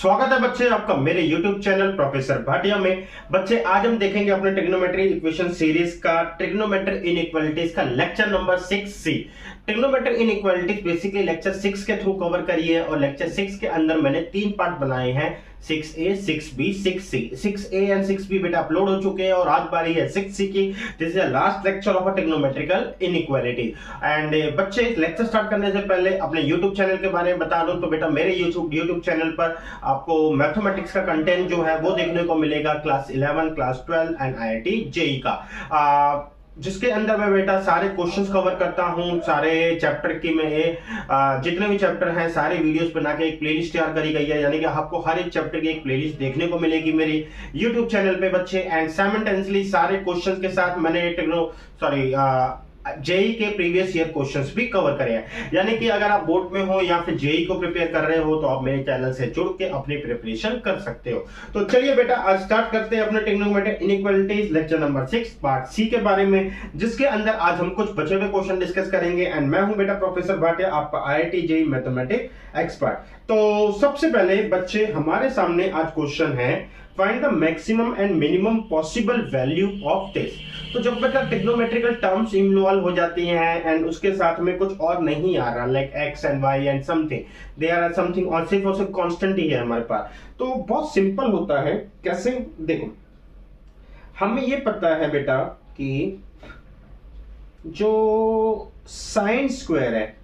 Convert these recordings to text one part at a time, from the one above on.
स्वागत है बच्चे आपका मेरे YouTube चैनल प्रोफेसर भाटिया में। बच्चे आज हम देखेंगे अपने ट्रिग्नोमेट्री इक्वेशन सीरीज का ट्रिग्नोमेट्री इनइक्वालिटीज का lecture number 6C। Trigonometry inequalities basically lecture 6 के थ्रू कवर करी है और लेक्चर 6 के अंदर मैंने 3 पार्ट बनाए हैं, 6A, 6B, 6C। 6A and 6B बेटा अपलोड हो चुके हैं और आज बारी है 6C की। This is the last lecture of a trigonometrical inequality. And बच्चे लेक्चर स्टार्ट करने से पहले अपने YouTube चैनल के बारे में बता दूं तो बेटा मेरे YouTube चैनल पर आपको मैथमेटिक्स का कंटेंट जो है वो देखने को मिलेगा, class 11, class 12 and IIT JEE का, जिसके अंदर मैं बेटा सारे क्वेश्चंस कवर करता हूं। सारे चैप्टर की मैं जितने भी चैप्टर हैं सारे वीडियोस बना के एक प्लेलिस्ट तैयार करी गई है, यानी कि आपको हर एक चैप्टर की एक प्लेलिस्ट देखने को मिलेगी मेरी YouTube चैनल पे बच्चे। एंड साइमल्टेनियसली सारे क्वेश्चंस के साथ मैंने जेई के प्रीवियस ईयर क्वेश्चंस भी कवर करे हैं, यानी कि अगर आप बोर्ड में हो या फिर जेई को प्रिपेयर कर रहे हो तो आप मेरे चैनल से जुड़ के अपनी प्रिपरेशन कर सकते हो। तो चलिए बेटा आज स्टार्ट करते हैं अपने trigonometric inequalities lecture number 6 part C के बारे में, जिसके अंदर आज हम कुछ बचे हुए क्वेश्चन डिस्कस करेंगे। एंड मैं हूं बेटा प्रोफेसर भाटिया, आपका IIT JEE मैथमेटिक्स एक्सपर्ट। तो सबसे पहले बच्चे हमारे सामने आज क्वेश्चन है, find the maximum and minimum possible value of this. तो जब बेटा ट्रिग्नोमेट्रिकल टर्म्स इन्वॉल्व हो जाती हैं एंड उसके साथ में कुछ और नहीं आ रहा, like x and y and something, they are something और सिर्फ कांस्टेंट ही है हमारे पास, तो बहुत सिंपल होता है। कैसे? देखो हमें ये पता है बेटा कि जो साइन स्क्वायर है,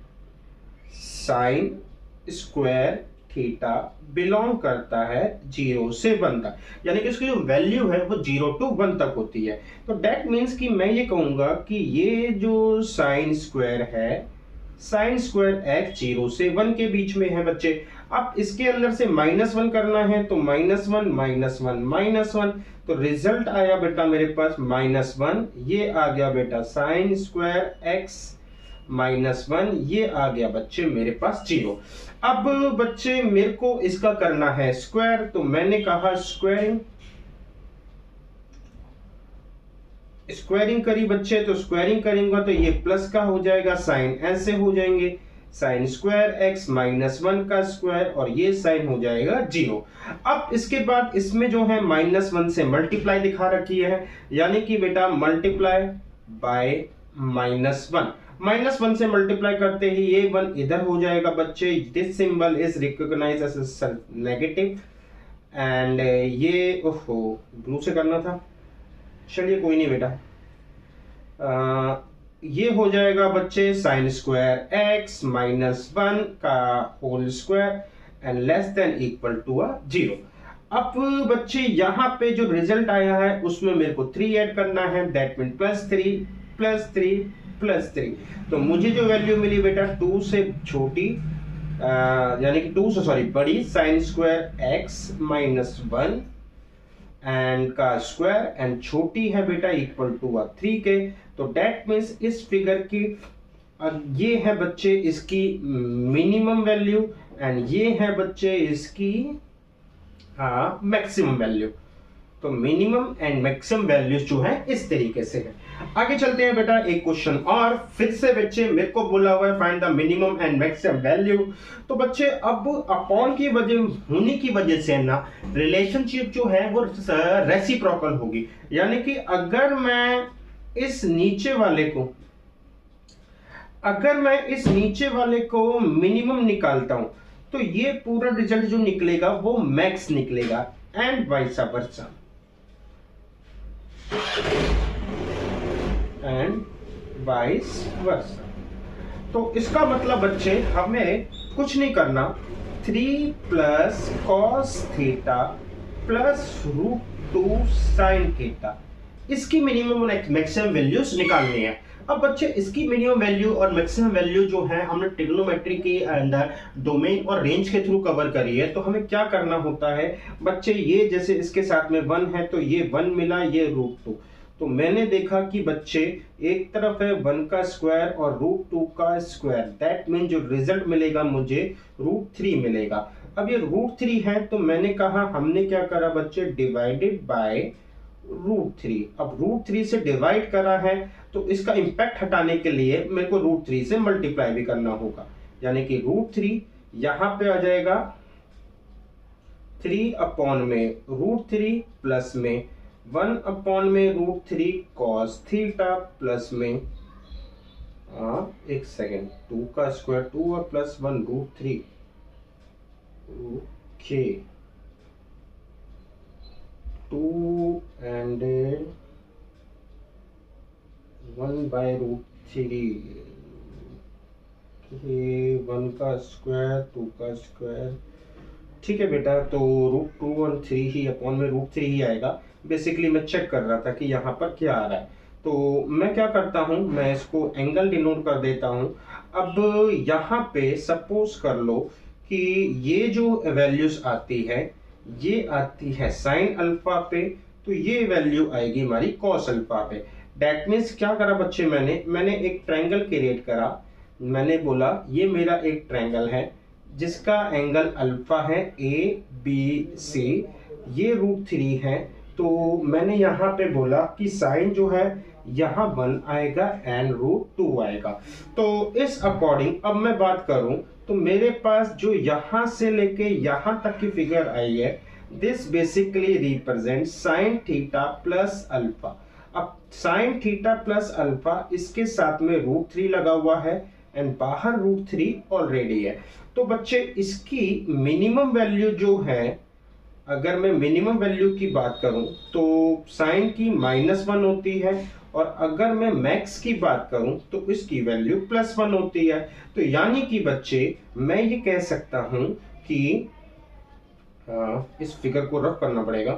साइन स्क्वायर थीटा बिलोंग करता है 0 से 1 तक, यानी कि इसकी जो वैल्यू है वो 0 to 1 तक होती है। तो दैट मीन्स कि मैं ये कहूंगा कि ये जो साइन स्क्वायर है, साइन स्क्वायर x 0 से 1 के बीच में है बच्चे। अब इसके अंदर से -1 करना है तो -1 -1 -1, तो रिजल्ट आया बेटा मेरे पास -1, ये आ गया बेटा साइन स्क्वायर x -1, ये आ गया बच्चे मेरे पास 0। अब बच्चे मेरे को इसका करना है स्क्वायर, तो मैंने कहा स्क्वायरिंग करी बच्चे, तो स्क्वायरिंग करेंगे तो ये प्लस का हो जाएगा, साइन ऐसे हो जाएंगे, साइन स्क्वायर x -1 का स्क्वायर और ये साइन हो जाएगा 0। अब इसके बाद इसमें जो है -1 से मल्टीप्लाई दिखा रखी है, यानी कि बेटा मल्टीप्लाई बाय -1 से मल्टीप्लाई करते ही ये 1 इधर हो जाएगा बच्चे। This symbol is recognized as negative and ये ओहो ब्लू से करना था, चलिए कोई नहीं बेटा, ये हो जाएगा बच्चे साइन स्क्वायर x -1 का whole square and less than equal to 0। अब बच्चे यहाँ पे जो रिजल्ट आया है उसमें मेरे को 3 ऐड करना है, दैट मीन +3 तो मुझे जो वैल्यू मिली बेटा 2 से छोटी यानी कि 2 से बड़ी साइन स्क्वायर x -1 एंड का स्क्वायर एंड छोटी है बेटा इक्वल टू 3 के। तो दैट मीन्स इस फिगर की ये है बच्चे इसकी मिनिमम वैल्यू एंड ये है बच्चे इसकी मैक्सिमम वैल्यू। तो मिनिमम एंड मैक्सिमम वैल्यूज जो है इस तरीके से है। आगे चलते हैं बेटा एक क्वेश्चन और, फिर से बच्चे मेरे को बोला हुआ है find the minimum and maximum value. तो बच्चे अब अपॉन की वजह होने की वजह से ना रिलेशनशिप जो है वो रेसिप्रोकल होगी, यानी कि अगर मैं इस नीचे वाले को मिनिमम निकालता हूं तो ये पूरा रिजल्ट जो निकलेगा वो मैक्स निकलेगा एंड वाइस वर्सा, तो इसका मतलब बच्चे हमें कुछ नहीं करना, 3 + cos थीटा + √2 sin थीटा, इसकी मिनिमम और मैक्सिमम वैल्यूज निकालनी है। अब बच्चे इसकी मिनिमम वैल्यू और मैक्सिमम वैल्यू जो है हमने ट्रिग्नोमेट्री के अंदर डोमेन और रेंज के थ्रू कवर करी है। तो हमें क्या करना होता है बच्चे, ये जैसे इसके साथ में 1 है तो ये 1 मिला, ये √2, तो मैंने देखा कि बच्चे एक तरफ है 1 का स्क्वायर और √2 का स्क्वायर, दैट मीन जो रिजल्ट मिलेगा मुझे √3 मिलेगा। अब ये √3 है तो मैंने कहा, हमने क्या करा बच्चे, डिवाइडेड बाय √3। अब √3 से डिवाइड करा है तो इसका इंपैक्ट हटाने के लिए मेरे को √3 से मल्टीप्लाई भी करना होगा, यानी कि √3 यहां पे आ जाएगा 3 अपॉन में √3 प्लस में 1 अपॉन में √3 cos थीटा प्लस में एक सेकेंड 2 का स्क्वायर 2 और प्लस 1 √3 ओके 2 and 1/√3 1 का स्क्वायर 2 का स्क्वायर ठीक है बेटा। तो √2 और 3 ही अपॉन में √3 ही आएगा। बेसिकली मैं चेक कर रहा था कि यहाँ पर क्या आ रहा है, तो मैं क्या करता हूँ, मैं इसको एंगल डिनोट कर देता हूँ। अब यहाँ पे सपोज कर लो कि ये जो वैल्यूज आती है ये आती है साइन अल्फा पे, तो ये वैल्यू आएगी हमारी कॉस अल्फा पे। दैट मीन्स क्या करा बच्चे, मैंने एक ट्रायंगल क्रिएट करा। मैंने बोला ये मेरा एक ट्रायंगल है जिसका एंगल अल्फा है ABC, ये √3 है। तो मैंने यहाँ पे बोला कि साइन जो है यहाँ 1 आएगा एंड √2 आएगा। तो इस अकॉर्डिंग अब मैं बात करूं तो मेरे पास जो यहाँ से लेके यहाँ तक की फिगर आई है, this basically represent sine theta plus alpha. अब साइन थीटा प्लस अल्फा इसके साथ में √3 लगा हुआ है एंड बाहर √3 ऑलरेडी है। तो बच्चे इसकी मिनिमम वैल्यू जो है, अगर मैं मिनिमम वैल्यू की बात करूं तो साइन की -1 होती है, और अगर मैं मैक्स की बात करूं तो इसकी वैल्यू +1 होती है। तो यानी कि बच्चे मैं ये कह सकता हूं कि इस फिगर को रफ करना पड़ेगा।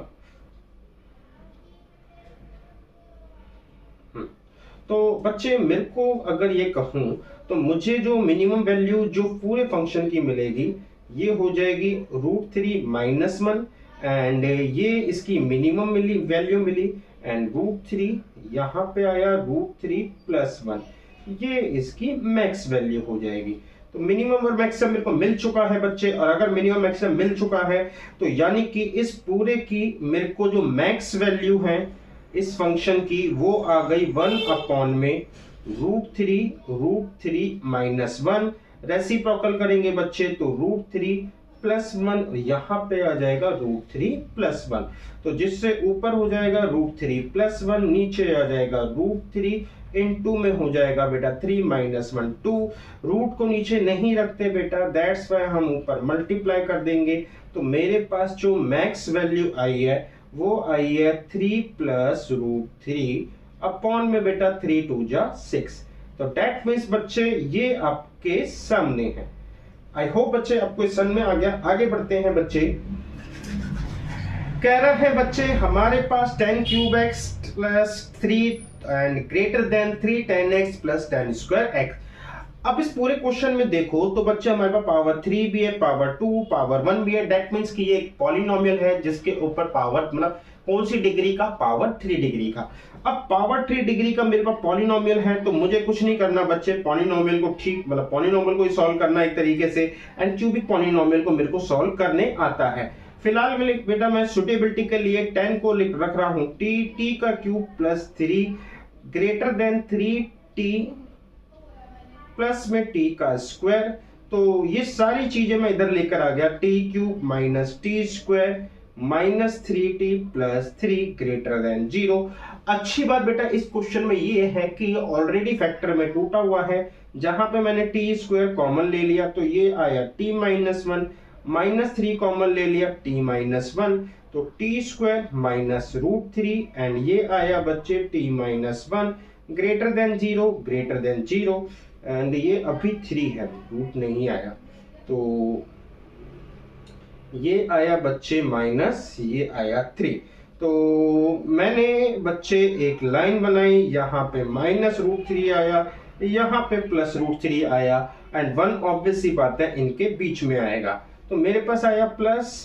तो बच्चे मेरे को अगर ये कहूं तो मुझे जो मिनिमम वैल्यू जो पूरे फंक्शन की मिलेगी ये हो जाएगी √3 -1, एंड ये इसकी मिनिमम वैल्यू मिली, एंड √3 यहाँ पे आया √3 + 1, ये इसकी मैक्स वैल्यू हो जाएगी। तो मिनिमम और मैक्सिमम मेरे को मिल चुका है बच्चे, और अगर मिनिमम मैक्सिमम मिल चुका है तो यानी कि इस पूरे की मेरे को जो मैक्स वैल्यू है इस फंक्शन की वो आ गई 1 अपॉन में √3 -1। रेसिप्रोकल करेंगे बच्चे तो √3 + 1, यहाँ पे आ जाएगा √3 + 1, तो जिससे ऊपर हो जाएगा √3 + 1, नीचे आ जाएगा √3 × में हो जाएगा बेटा 3 - 1 2। रूट को नीचे नहीं रखते बेटा, दैट्स वाई हम ऊपर मल्टीप्लाई कर देंगे। तो मेरे पास जो मैक्स वैल्यू आई है वो आई है 3 + √3 अपॉन में बेटा 3 × 2 = 6। तो दैट मीन्स बच्चे ये आपके सामने है। आई होप बच्चे आपको इस समझ में आ गया। आगे बढ़ते हैं बच्चे। कह रहा है बच्चे हमारे पास 10³ + 3 and greater than 3 10x + 10² x। अब इस पूरे क्वेश्चन में देखो तो बच्चे हमारे पास पावर 3 भी है, पावर 2, पावर 1 भी है। दैट मीन्स कि ये एक पॉलिनोमियल है जिसके ऊपर पावर मतलब कौन सी डिग्री का, पावर 3 डिग्री का। अब पावर 3 डिग्री का मेरे पास पॉलिनोमियल है तो मुझे कुछ नहीं करना बच्चे, पॉलिनोमियल को ठीक मतलब पॉलिनोमियल को सॉल्व करना एक तरीके से, एंड क्यूबिक पॉलिनोमियल को मेरे को सॉल्व करने आता है। फिलहाल मेरे बेटा मैं सुटेबिलिटी के लिए 10 को रख रहा हूं, t³ + 3 greater than 3t plus में t²। तो ये सारी चीजें मैं इधर लेकर आ गया, t³ - t² - 3t + 3 greater than 0। अच्छी बात बेटा इस क्वेश्चन में ये है कि ऑलरेडी फैक्टर में टूटा हुआ है। जहां पे मैंने t² कॉमन ले लिया तो ये आया t - 1 -3 कॉमन ले लिया t - 1, तो t² - √3 एंड ये आया बच्चे t - 1 ग्रेटर देन 0 एंड ये अभी 3 है, रूट नहीं आया, तो ये आया बच्चे माइनस, ये आया 3। तो मैंने बच्चे एक लाइन बनाई, यहाँ पे -√3 आया, यहाँ पे +√3 आया, एंड 1 ऑब्वियस सी बात है इनके बीच में आएगा। तो मेरे पास आया प्लस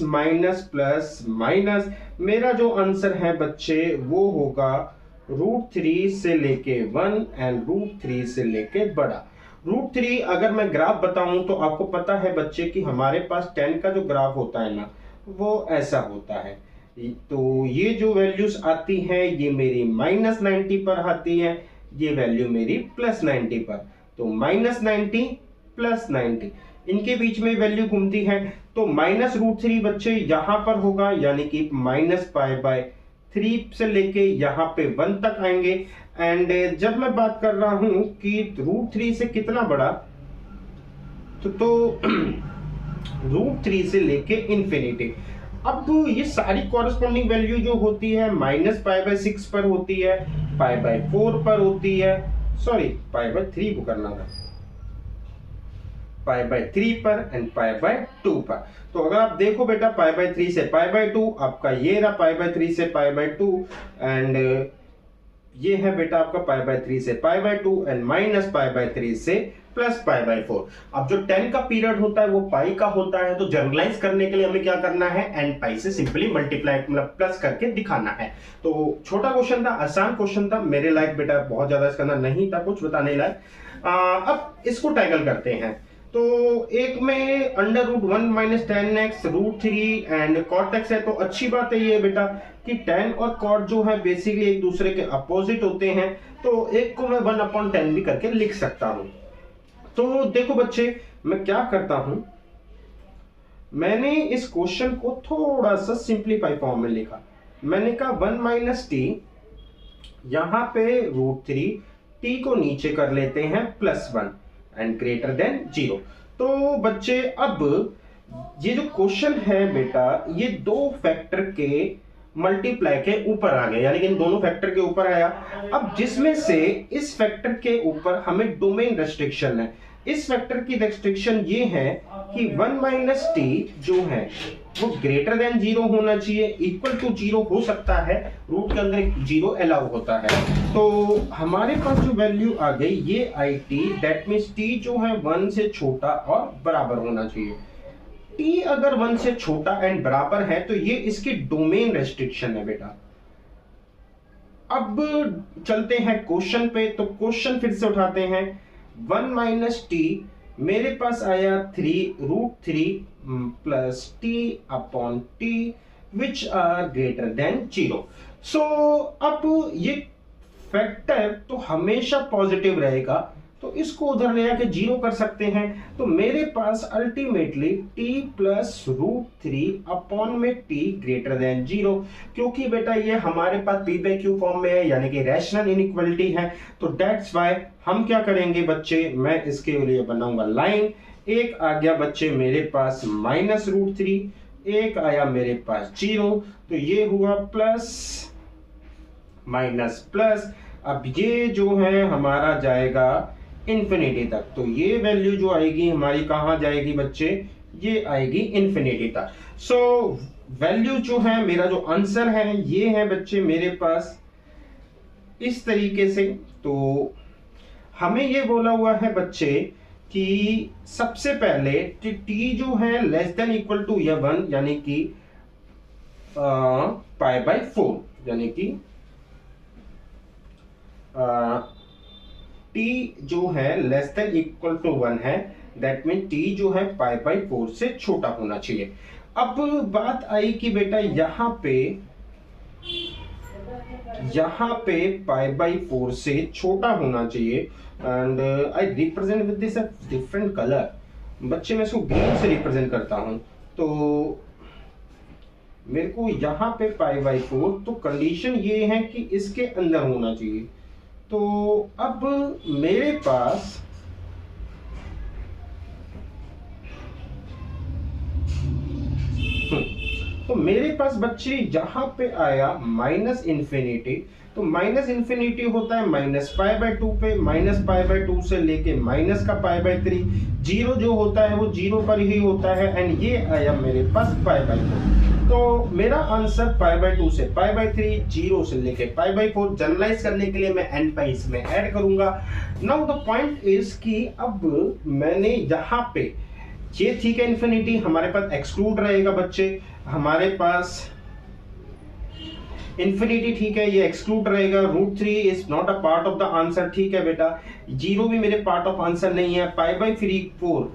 माइनस। मेरा जो आंसर है बच्चे वो होगा √3 से लेके 1 एंड √3 से लेके बड़ा। √3 अगर मैं ग्राफ बताऊं तो आपको पता है बच्चे कि हमारे पास 10 का जो ग्राफ होता है ना वो ऐसा होता है। तो ये जो वैल्यूज आती हैं ये मेरी -90 पर आती है, ये वैल्यू मेरी +90 पर। तो -90 + 90 इनके बीच में वैल्यू घूमती है, तो -√3 बच्चे यहाँ पर होगा, यानी कि -π/3 से लेके यहाँ पे 1 तक आएंगे। एंड जब मैं बात कर रहा हूं कि √3 से कितना बड़ा, तो √3 से लेके इंफिनिटी। अब ये सारी कॉरेस्पॉन्डिंग वैल्यू जो होती है -π/6 पर होती है, π/4 पर होती है, सॉरी π/3 को करना था, π/3 पर एंड π/2 पर। तो अगर आप देखो बेटा π/3 से π/2 आपका ये रहा, π/3 से π/2 एंड ये है बेटा आपका π/3 से π/2 एंड -π/3 से +π/4। अब जो 10 का पीरियड होता है वो पाई का होता है, तो जनरलाइज करने के लिए हमें क्या करना है, n से सिंपली मल्टीप्लाई मतलब प्लस करके दिखाना है। तो छोटा क्वेश्चन था, आसान क्वेश्चन था, मेरे लायक बेटा बहुत ज्यादा इसका नहीं था कुछ बताने लायक। अब इसको टैकल करते हैं। तो एक में √1 - 10x √3 एंड cot x है, तो अच्छी बात है ये बेटा कि tan और cot जो है बेसिकली एक दूसरे के अपोजिट होते हैं, तो एक को मैं 1/10 भी करके लिख सकता हूं। तो देखो बच्चे मैं क्या करता हूं, मैंने इस क्वेश्चन को थोड़ा सा सिंप्लीफाई फॉर्म में लिखा। मैंने कहा 1 - t, यहां पे √3, t को नीचे कर लेते हैं +1 एंड ग्रेटर देन 0। तो बच्चे अब ये जो क्वेश्चन है बेटा, ये दो फैक्टर के मल्टीप्लाई के ऊपर आ गया, यानी कि इन दोनों फैक्टर के ऊपर आया। अब जिसमें से इस फैक्टर के ऊपर हमें डोमेन रेस्ट्रिक्शन है। इस फैक्टर की रेस्ट्रिक्शन ये है कि 1 - t जो है वो ग्रेटर देन 0 होना चाहिए, इक्वल टू 0 हो सकता है, रूट के अंदर 0 अलाउ होता है। तो हमारे पास जो वैल्यू आ गई ये आई t, दैट मीन्स t जो है 1 से छोटा और बराबर होना चाहिए। t अगर 1 से छोटा एंड बराबर है तो ये इसकी डोमेन रेस्ट्रिक्शन है बेटा। अब चलते हैं क्वेश्चन पे, तो क्वेश्चन फिर से उठाते हैं। 1 - t मेरे पास आया 3√3 plus t/t which are greater than 0। सो अब ये फैक्टर तो हमेशा पॉजिटिव रहेगा, तो इसको उधर ले आके 0 कर सकते हैं। तो मेरे पास अल्टीमेटली t + √3 में t ग्रेटर देन 0, क्योंकि बेटा ये हमारे पास p/q फॉर्म में है, यानी कि रैशनल इनइक्वालिटी है। तो दैट्स व्हाई हम क्या करेंगे बच्चे, मैं इसके लिए बनाऊंगा लाइन। एक आ गया बच्चे मेरे पास -√3, एक आया मेरे पास 0, तो ये हुआ प्लस माइनस प्लस। अब ये जो है हमारा जाएगा इंफिनिटी तक, तो ये वैल्यू जो आएगी हमारी कहां जाएगी बच्चे, ये आएगी इंफिनिटी तक। सो वैल्यू जो है, मेरा जो आंसर है ये है बच्चे मेरे पास इस तरीके से। तो हमें ये बोला हुआ है बच्चे कि सबसे पहले t जो है लेस देन इक्वल टू या 1, यानी कि π/4, यानी कि t जो है लेस देन इक्वल टू 1 है, दैट मीन t जो है π/4 से छोटा होना चाहिए। अब बात आई कि बेटा यहाँ पे π/4 से छोटा होना चाहिए, and I represent with this different colour. बच्चे मैं इसको ग्रीन से रिप्रेजेंट करता हूं। तो मेरे को यहाँ पे π/4, तो कंडीशन ये है कि इसके अंदर होना चाहिए। तो अब मेरे पास बच्चे जहां पे आया -∞, तो -∞ होता है -π/2 पे, -π/2 से लेके माइनस का π/3, 0 जो होता है वो 0 पर ही होता है, एंड ये आया मेरे पास π/4। तो मेरा आंसर π/2 से π/3, 0 से लेके π/4। जनरलाइज करने के लिए मैं n इसमें ऐड करूंगा। नाउ द पॉइंट इज कि अब मैंने यहाँ पे ये ठीक है इंफिनिटी, हमारे पास एक्सक्लूड रहेगा बच्चे, हमारे पास इंफिनिटी ठीक है, ये एक्सक्लूड रहेगा। √3 is not a part of the answer, ठीक है बेटा। 0 भी मेरे पार्ट ऑफ आंसर नहीं है। π/4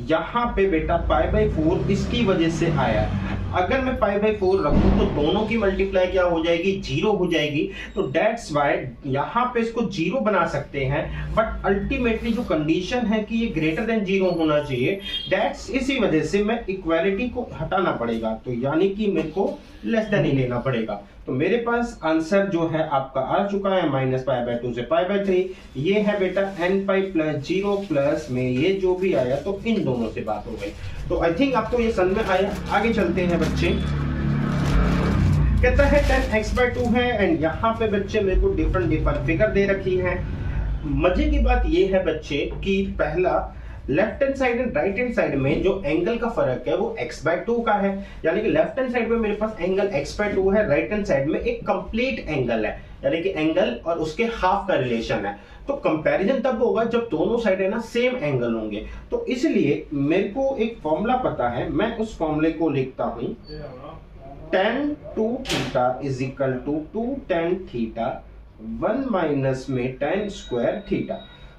यहाँ पे बेटा π/4 इसकी वजह से आया। अगर मैं पाई बाई 4 रखूं तो दोनों की मल्टीप्लाई क्या हो जाएगी, 0 हो जाएगी। तो डेट्स वाई यहाँ पे इसको 0 बना सकते हैं, बट अल्टीमेटली जो कंडीशन है कि ये ग्रेटर देन 0 होना चाहिए, डेट्स इसी वजह से मैं इक्वालिटी को हटाना पड़ेगा, तो यानी कि मेरे को लेस देन ही लेना पड़ेगा। तो मेरे पास आंसर जो है आपका आ चुका है माइनस पाई बाई 2 से पाई बाई 3। ये है बेटा एन पाई प्लस 0 प्लस में ये जो भी आया तो इन दोनों से बात हो गई। तो आई थिंक आपको ये समझ में आया। आगे चलते हैं बच्चे। कहता है 10x/2 है एंड यहाँ पे बच्चे मेरे को डिफरेंट फिगर दे रखी है। मजे की बात ये है बच्चे कि पहला left hand side and right hand side में जो एंगल का फर्क है वो x/2 का है, यानी कि लेफ्ट हैंड साइड में मेरे पास एंगल x/2 है, राइट हैंड साइड में एक कंप्लीट एंगल है, यानी कि एंगल और उसके हाफ का रिलेशन है। तो कंपैरिजन तब होगा जब दोनों साइड है ना सेम एंगल होंगे। तो इसलिए मेरे को एक फॉर्मूला पता है, मैं उस फॉर्मूले को लिखता हूं tan 2θ is equal to 2 tan θ 1 minus में tan स्क्वायर थीटा।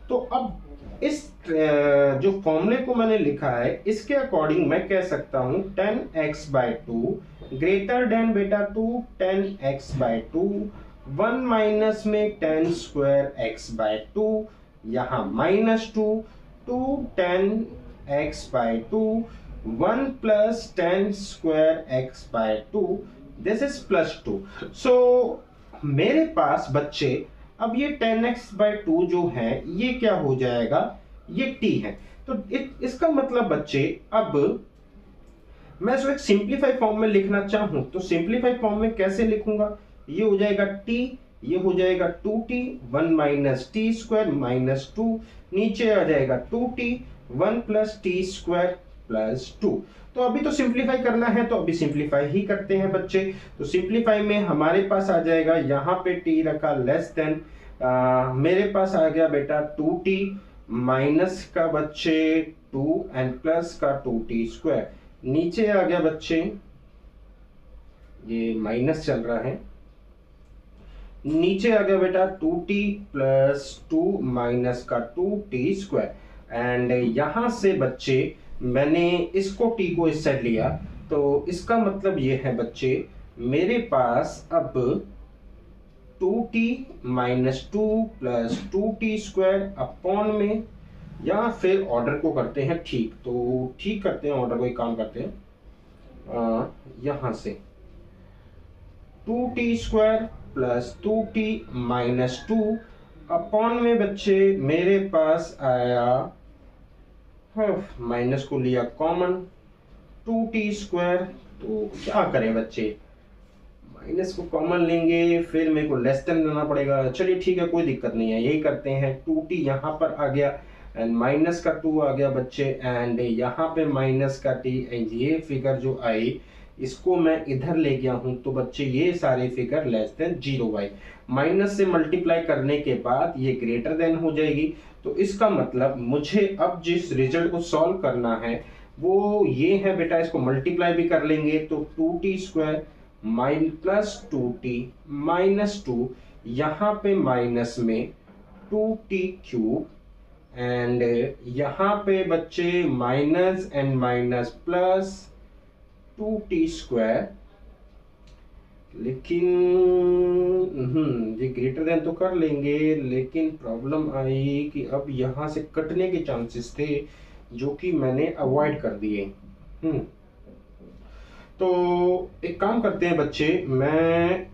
तो अब इस जो फॉर्मूले को मैंने लिखा है इसके अकॉर्डिंग मैं कह सकता हूं tan x/2 ग्रेटर देन बेटा 2 tan x/2 1 माइनस में tan स्क्वायर x/2, यहां minus 2 tan x/2 1 plus tan square x/2, this is plus 2। सो मेरे पास बच्चे अब ये tan x/2 जो है ये क्या हो जाएगा, ये t है। तो इसका मतलब बच्चे अब मैं इसको एक सिंप्लीफाई फॉर्म में लिखना चाहूं तो सिंप्लीफाई फॉर्म में कैसे लिखूंगा, ये हो जाएगा t, ये हो जाएगा 2t 1 minus T square minus 2, नीचे आ जाएगा 2t 1 plus T square plus 2। तो अभी तो सिंप्लीफाई करना है तो अभी सिंप्लीफाई ही करते हैं बच्चे। तो सिंप्लीफाई में हमारे पास आ जाएगा यहाँ पे t रखा लेस देन, मेरे पास आ गया बेटा 2t माइनस का बच्चे 2 एंड प्लस का 2t स्क्वायर, नीचे आ गया बच्चे, ये माइनस चल रहा है, नीचे आ गया बेटा 2t प्लस 2 माइनस का 2t स्क्वायर एंड यहां से बच्चे मैंने इसको t को इस साइड लिया, तो इसका मतलब ये है बच्चे मेरे पास अब 2t minus 2 plus 2t square upon में, या फिर ऑर्डर को करते हैं ठीक, तो ठीक करते हैं ऑर्डर को, एक काम करते हैं यहां से 2t square plus 2t minus 2 upon में बच्चे मेरे पास आया, माइनस को लिया कॉमन 2t स्क्वायर। तो क्या करें बच्चे, माइनस को कॉमन लेंगे फिर मेरे को लेस देन लेना पड़ेगा, चलिए ठीक है कोई दिक्कत नहीं है, यही करते हैं। 2t यहाँ पर आ गया एंड माइनस का 2 आ गया बच्चे एंड यहाँ पे माइनस का t एंड ये फिगर जो आई इसको मैं इधर ले गया हूं, तो बच्चे ये सारे फिगर लेस देन 0 आई, माइनस से मल्टीप्लाई करने के बाद ये ग्रेटर देन हो जाएगी। तो इसका मतलब मुझे अब जिस रिजल्ट को सॉल्व करना है वो ये है बेटा, इसको मल्टीप्लाई भी कर लेंगे तो 2t square plus 2t minus 2, यहाँ पे माइनस में 2t क्यूब एंड यहाँ पे बच्चे minus and minus plus 2t square, लेकिन ये ग्रेटर देन तो कर लेंगे, लेकिन प्रॉब्लम आई कि अब यहाँ से कटने के चांसेस थे जो कि मैंने अवॉइड कर दिए। तो एक काम करते हैं बच्चे, मैं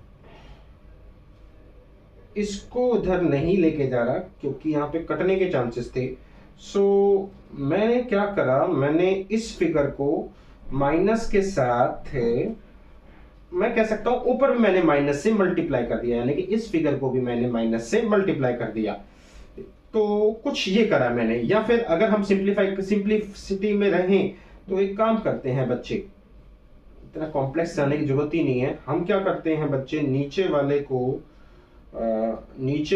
इसको उधर नहीं लेके जा रहा क्योंकि यहाँ पे कटने के चांसेस थे। सो मैंने क्या करा, मैंने इस फिगर को माइनस के साथ मैं कह सकता हूं ऊपर भी मैंने माइनस से मल्टीप्लाई कर दिया, यानी कि इस फिगर को भी मैंने माइनस से मल्टीप्लाई कर दिया। तो कुछ ये करा मैंने, या फिर अगर हम सिंप्लिसिटी में रहें तो एक काम करते हैं बच्चे, इतना कॉम्प्लेक्स जाने की जरूरत ही नहीं है। हम क्या करते हैं बच्चे, नीचे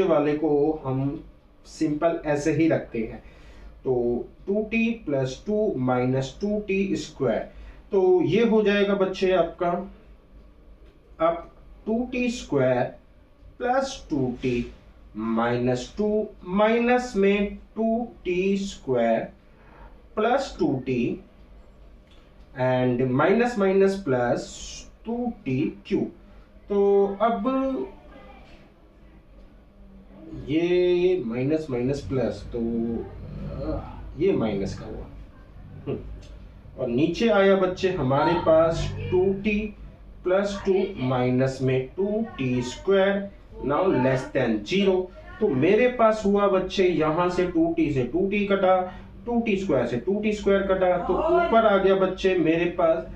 वाले को हम सिंपल ऐसे ही रखते हैं। तो 2t plus 2 minus 2t square, तो ये हो जाएगा बच्चे आपका अब 2t square plus 2t minus 2 minus में 2t square plus 2t and minus minus plus 2t cube. तो अब ये माइनस माइनस प्लस, तो ये माइनस का हुआ। और नीचे आया बच्चे हमारे पास 2t प्लस 2 माइनस में 2t square, now less than 0। तो मेरे पास हुआ बच्चे यहाँ से 2t से 2t कटा, 2t स्क्वायर से 2t स्क्वायर कटा, तो ऊपर आ गया बच्चे मेरे पास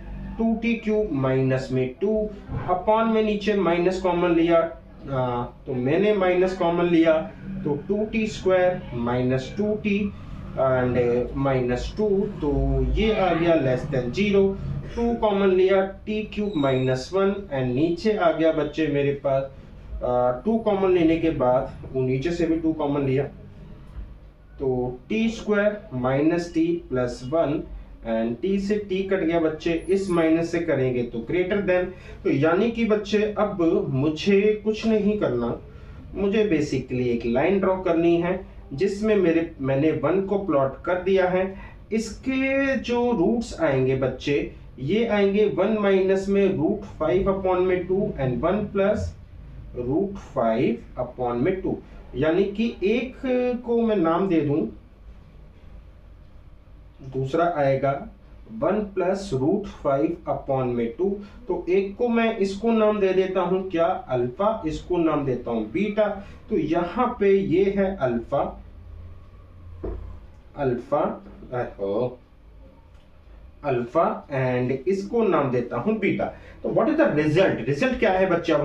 2t क्यूब माइनस में 2 अपॉन में नीचे माइनस कॉमन लिया, तो मैंने माइनस कॉमन लिया, तो 2t square minus 2t and minus 2, तो ये आ गया लेस देन 0। 2 कॉमन लिया, t क्यूब माइनस 1 एंड नीचे आ गया बच्चे मेरे पास 2 कॉमन लेने के बाद वो नीचे से भी 2 कॉमन लिया, तो t square minus t plus 1 and t से t कट गया बच्चे, इस माइनस से करेंगे तो ग्रेटर देन। तो यानी कि बच्चे अब मुझे कुछ नहीं करना, मुझे बेसिकली एक लाइन ड्रॉ करनी है जिसमें मैंने 1 को प्लॉट कर दिया है। इसके जो रूट्स आएंगे बच्चे, ये आएंगे 1 माइनस में रूट 5 अपॉन में 2 एंड 1 प्लस रूट 5 अपॉन में 2। यानी कि एक को मैं नाम दे दूं, दूसरा आएगा 1 प्लस रूट 5 अपॉन में 2। तो एक को मैं इसको नाम दे देता हूं क्या, अल्फा, इसको नाम देता हूं बीटा। तो यहाँ पे ये है अल्फा, अल्फा एंड इसको नाम देता हूं बीटा। तो what is the result, result क्या है बच्चे, अब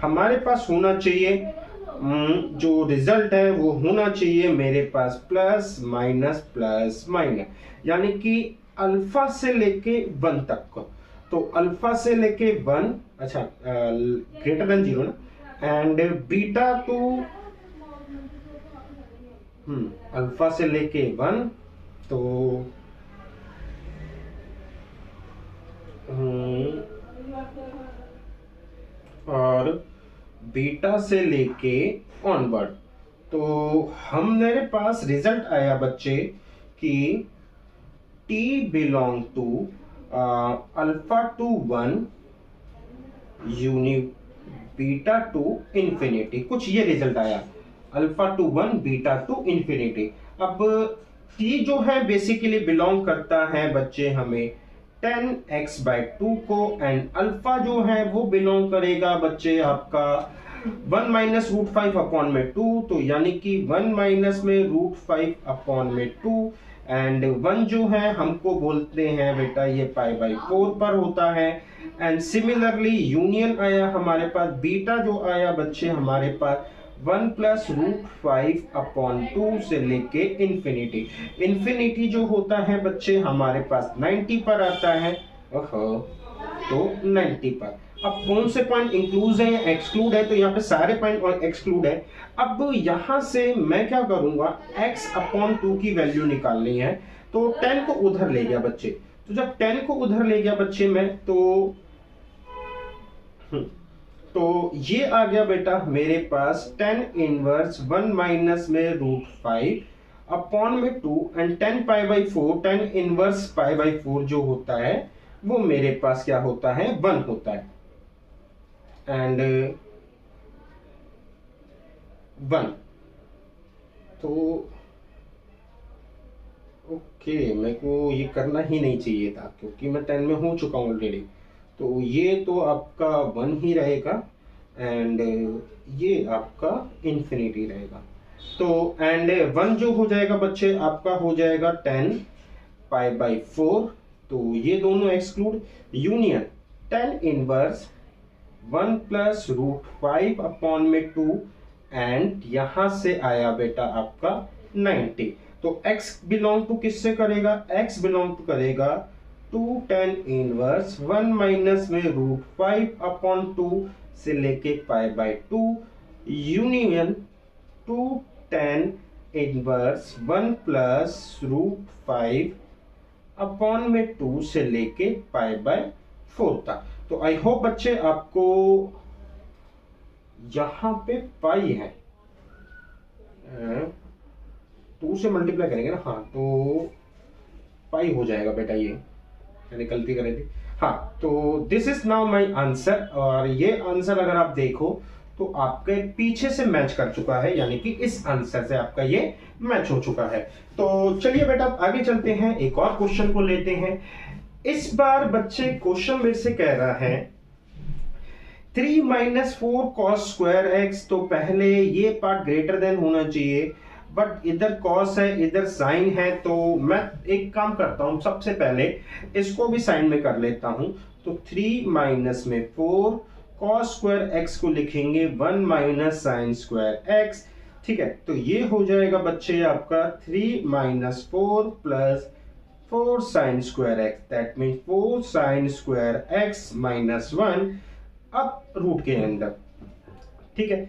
हमारे पास होना चाहिए, जो रिजल्ट है वो होना चाहिए मेरे पास प्लस माइनस, यानी कि अल्फा से लेके 1 तक। तो अल्फा से लेके 1, अच्छा ग्रेटर देन 0 ना, एंड बीटा तो अल्फा से लेके 1, तो और बीटा से लेके ऑनवर्ड। तो मेरे पास रिजल्ट आया बच्चे कि t belong to alpha to 1 union beta to infinity, कुछ ये रिजल्ट आया, alpha to 1 beta to infinity. अब t जो है बेसिकली बिलोंग करता है बच्चे हमें 10x/2 को, एंड अल्फा जो है वो बिलोंग करेगा बच्चे आपका 1 माइनस रूट 5 अपॉन में 2। तो यानी कि 1 माइनस में रूट 5 अपॉन में 2 एंड 1 जो है हमको बोलते हैं बेटा ये π/4 पर होता है। एंड सिमिलरली यूनियन आया हमारे पास, बीटा जो आया बच्चे हमारे पास 1 प्लस रूट 5 अपॉन 2 से लेके इंफिनिटी जो होता है बच्चे हमारे पास 90 पर आता है। तो 90 पर। अब कौन से पॉइंट इंक्लूड है या एक्सक्लूड है, तो यहाँ पे सारे पॉइंट और एक्सक्लूड है। अब यहाँ से मैं क्या करूंगा, x अपॉन 2 की वैल्यू निकालनी है, तो 10 को उधर ले गया बच्चे। तो जब 10 को उधर ले गया बच्चे में, तो ये आ गया बेटा मेरे पास 10 इनवर्स 1 माइनस में रूट 5 अपॉन में 2 एंड 10 π/4, 10 इनवर्स π/4 जो होता है वो मेरे पास क्या होता है, 1 होता है एंड 1। तो ओके, मेरे को ये करना ही नहीं चाहिए था क्योंकि मैं 10 में हो चुका हूँ ऑलरेडी। तो ये तो आपका 1 ही रहेगा एंड ये आपका इंफिनिटी रहेगा। तो एंड 1 जो हो जाएगा बच्चे आपका हो जाएगा 10 π/4, तो ये दोनों exclude, union 10 inverse 1 plus root 5 upon में 2 एंड यहां से आया बेटा आपका 90। तो x बिलोंग टू किससे करेगा, x बिलोंग टू करेगा 10 इनवर्स 1 माइनस में रूट 5 अपॉन 2 से लेके π/2 union 10 inverse 1 plus root 5 upon में 2 से लेके π/4 तक। तो आई होप बच्चे आपको यहां पे पाई है 2 से मल्टीप्लाई करेंगे ना, हाँ तो पाई हो जाएगा बेटा ये। मैंने गलती करी थी। हाँ, तो this is now my answer, और ये आंसर अगर आप देखो तो आपके पीछे से मैच कर चुका है, यानी कि इस आंसर से आपका ये मैच हो चुका है। तो चलिए बेटा आगे चलते हैं, एक और क्वेश्चन को लेते हैं। इस बार बच्चे क्वेश्चन मेरे से कह रहा है 3 माइनस 4 कॉस स्क्वायर एक्स, तो पहले ये पार्ट ग्रेटर देन होना चाहिए, बट इधर कॉस है इधर साइन है, तो मैं एक काम करता हूं, सबसे पहले इसको भी साइन में कर लेता हूं। तो 3 माइनस में 4 कॉस स्क्वायर एक्स को लिखेंगे 1 माइनस साइन स्क्वायर एक्स। ठीक है, तो ये हो जाएगा बच्चे आपका 3 minus 4 plus 4 sine square x, that mean 4 sine square x minus 1 अब रूट के अंदर। ठीक है,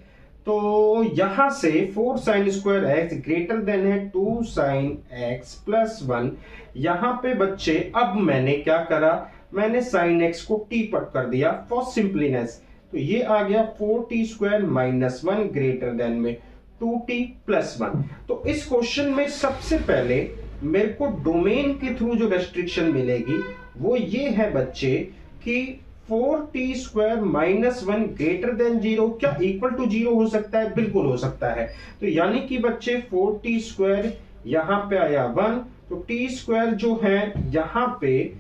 तो यहां से 4 sine square x greater than है 2 साइन एक्स प्लस 1। यहां पे बच्चे अब मैंने क्या करा, मैंने साइन एक्स को टी पट कर दिया फॉर सिंपलीनेस, तो ये आ गया 4t square minus 1 greater than में 2t प्लस 1। तो इस क्वेश्चन में सबसे पहले मेरे को डोमेन के थ्रू जो रेस्ट्रिक्शन मिलेगी वो ये है बच्चे कि 4t square minus 1 greater than 0 क्या इक्वल टू 0 हो सकता है? बिल्कुल हो सकता है। तो यानी कि बच्चे 4t स्क्वायर यहां पे आया 1, तो t स्क्वायर जो है यहां पे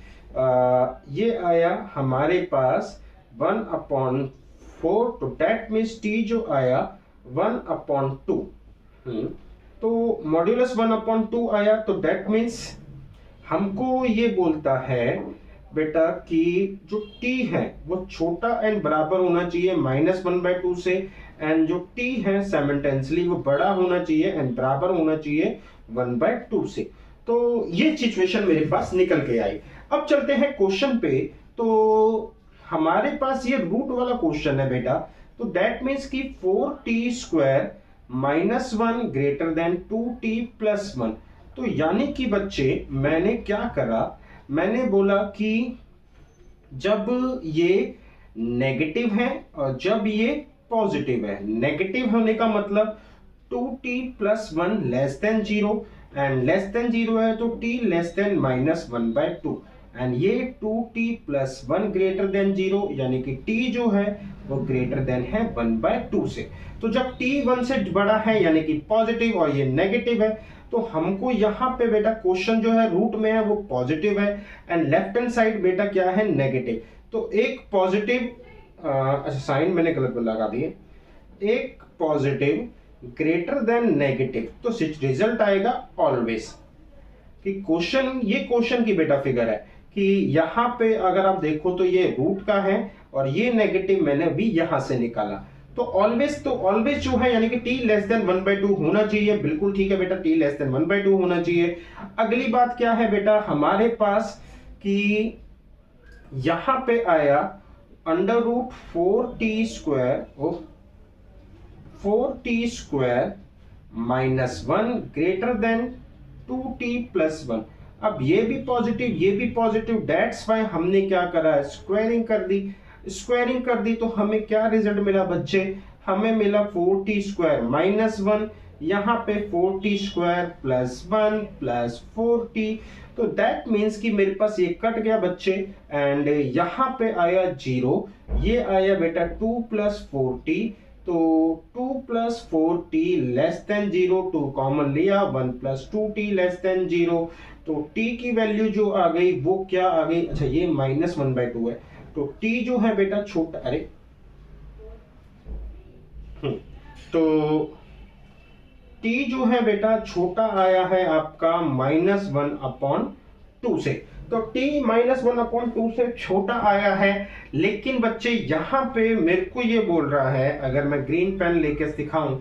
ये आया हमारे पास 1/4, तो दैट मीन्स t जो आया 1/2। तो मॉड्यूलस 1/2 आया, तो दैट मीन्स हमको ये बोलता है बेटा कि जो t है वो छोटा एंड बराबर होना चाहिए -1/2 से, एंड जो t है साइमल्टेनियसली वो बड़ा होना चाहिए एंड बराबर होना चाहिए 1/2 से। तो ये सिचुएशन मेरे पास निकल के आई। अब चलते हैं क्वेश्चन पे। तो हमारे पास ये रूट वाला क्वेश्चन है बेटा, तो दैट मीन्स कि 4t square minus 1 greater than 2t plus 1। तो यानी कि बच्चे मैंने क्या करा, मैंने बोला कि जब ये नेगेटिव है और जब ये पॉजिटिव है, नेगेटिव होने का मतलब 2t plus 1 less than 0, and less then 0 है तो t लेस देन -1/2, एंड ये 2t प्लस 1 ग्रेटर देन 0, यानी कि t जो है वो ग्रेटर देन है 1/2 से। तो जब t 1 से बड़ा है यानी कि पॉजिटिव और ये नेगेटिव है, तो हमको यहाँ पे बेटा क्वेश्चन जो है रूट में है वो पॉजिटिव है एंड लेफ्ट हैंड साइड बेटा क्या है, नेगेटिव। तो एक पॉजिटिव, अच्छा साइन मैंने गलत लगा दिए, एक पॉजिटिव ग्रेटर देन नेगेटिव, तो रिजल्ट आएगा ऑलवेज कि क्वेश्चन, ये क्वेश्चन की बेटा फिगर है कि यहाँ पे अगर आप देखो तो ये रूट का है और ये नेगेटिव मैंने भी यहां से निकाला, तो ऑलवेज जो है यानी कि t लेस देन 1/2 होना चाहिए। बिल्कुल ठीक है बेटा, t लेस देन 1/2 होना चाहिए। अगली बात क्या है बेटा हमारे पास कि यहां पे आया √4t square, 4t square minus 1 greater than 2t plus 1। अब ये भी पॉजिटिव, दैट्स वाई हमने क्या करा, स्क्वायरिंग कर दी। स्क्वायरिंग कर दी तो हमें क्या रिजल्ट मिला बच्चे, हमें मिला 4t स्क्वायर माइनस 1, यहाँ पे 4t square plus 1 plus 4t, तो दैट मीन्स कि मेरे पास ये कट गया बच्चे, एंड यहाँ पे आया 0, ये आया बेटा 2 प्लस 4t, तो 2 plus 4t less than 0, 2 common लिया, 1 प्लस 2t लेस देन 0, तो t की वैल्यू जो आ गई वो क्या आ गई, अच्छा ये -1/2 है, तो t जो है बेटा छोटा, अरे तो t जो है बेटा छोटा आया है आपका -1/2 से, तो t -1/2 से छोटा आया है। लेकिन बच्चे यहाँ पे मेरे को ये बोल रहा है, अगर मैं ग्रीन पेन लेके दिखाऊं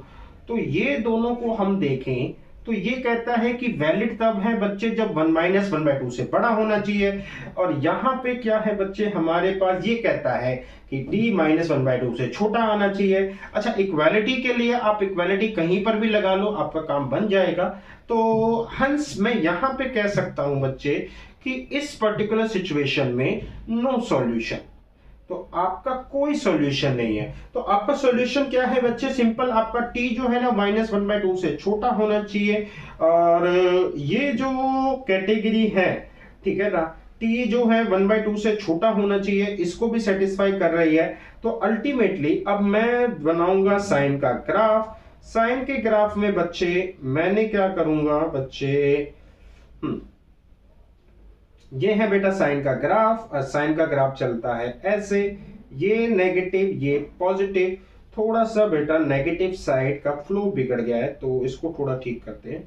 तो ये दोनों को हम देखें तो ये कहता है कि वैलिड तब है बच्चे जब 1 -1/2 से बड़ा होना चाहिए, और यहाँ पे क्या है बच्चे हमारे पास ये कहता है कि t -1/2 से छोटा आना चाहिए। अच्छा, इक्वालिटी के लिए आप इक्वालिटी कहीं पर भी लगा लो, आपका काम बन जाएगा। तो हंस मैं यहाँ पे कह सकता हूं बच्चे कि इस पर्टिकुलर सिचुएशन में नो सॉल्यूशन, तो आपका कोई सॉल्यूशन नहीं है। तो आपका सॉल्यूशन क्या है बच्चे, सिंपल, आपका t जो है ना -1/2 से छोटा होना चाहिए, और ये जो कैटेगरी है, ठीक है ना, t जो है 1/2 से छोटा होना चाहिए, इसको भी सेटिस्फाई कर रही है। तो अल्टीमेटली अब मैं बनाऊंगा साइन का ग्राफ। साइन के ग्राफ में बच्चे मैंने क्या करूंगा बच्चे, ये है बेटा साइन का ग्राफ, और साइन का ग्राफ चलता है ऐसे, ये नेगेटिव ये पॉजिटिव। थोड़ा सा बेटा नेगेटिव साइड का फ्लो बिगड़ गया है, तो इसको थोड़ा ठीक करते हैं।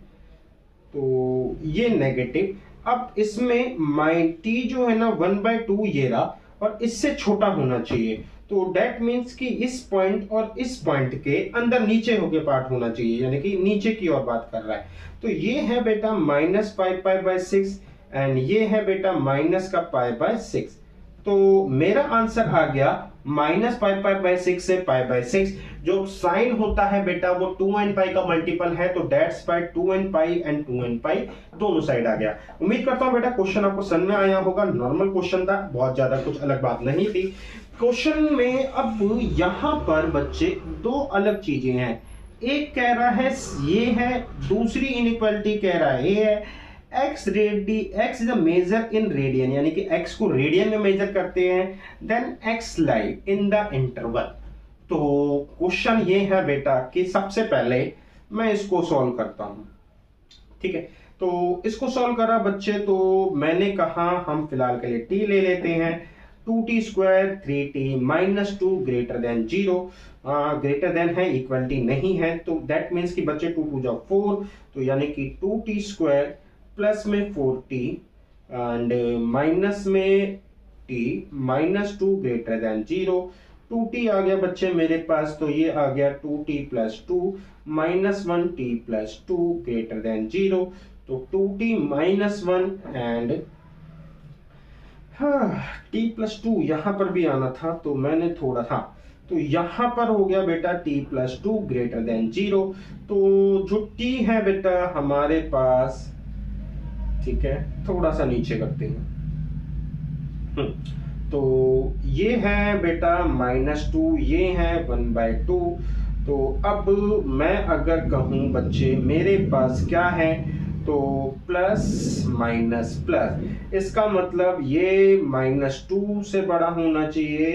तो ये नेगेटिव, अब इसमें माइन टी जो है ना 1/2 ये रहा, और इससे छोटा होना चाहिए। तो डेट मीन्स कि इस पॉइंट और इस पॉइंट के अंदर नीचे होके पार्ट होना चाहिए, यानी कि नीचे की ओर बात कर रहा है। तो ये है बेटा -5π/6 एंड ये है बेटा माइनस का π/6। तो मेरा आंसर आ गया -5π/6 से π/6। जो साइन होता है बेटा वो 2nπ का मल्टीपल है, तो dates bye 2nπ and 2nπ दोनों साइड आ गया। उम्मीद करता हूं बेटा क्वेश्चन आपको समझ में आया होगा। नॉर्मल क्वेश्चन था, बहुत ज्यादा कुछ अलग बात नहीं थी क्वेश्चन में। अब यहां पर बच्चे दो अलग चीजें हैं, एक कह रहा है ये है, दूसरी इनइक्वालिटी कह रहा है ये है। x is a measure in radian, यानी कि x को रेडियन में मेजर करते हैं, then x lie in the interval. तो क्वेश्चन ये है बेटा कि सबसे पहले मैं इसको सॉल्व करता हूं, ठीक है। तो इसको सॉल्व करा बच्चे, तो मैंने कहा हम फिलहाल के लिए t ले लेते हैं। 2t² 3t -2 greater than 0, greater than है इक्वलिटी नहीं है, तो दैट मीन्स कि बच्चे 2 2 जा 4, तो यानी कि 2t² प्लस में 4t एंड माइनस में t -2 ग्रेटर देन 0। 2t आ गया बच्चे मेरे पास, तो ये आ गया 2t + 2 -1t + 2 ग्रेटर देन 0। तो 2t - 1 एंड t + 2 यहां पर भी आना था, तो मैंने थोड़ा तो यहां पर हो गया बेटा t + 2 ग्रेटर देन 0। तो जो t है बेटा हमारे पास, ठीक है, थोड़ा सा नीचे करते हैं। तो ये है बेटा -2, ये है 1/2। तो अब मैं अगर कहूं बच्चे मेरे पास क्या है, तो प्लस माइनस प्लस, इसका मतलब ये -2 से बड़ा होना चाहिए,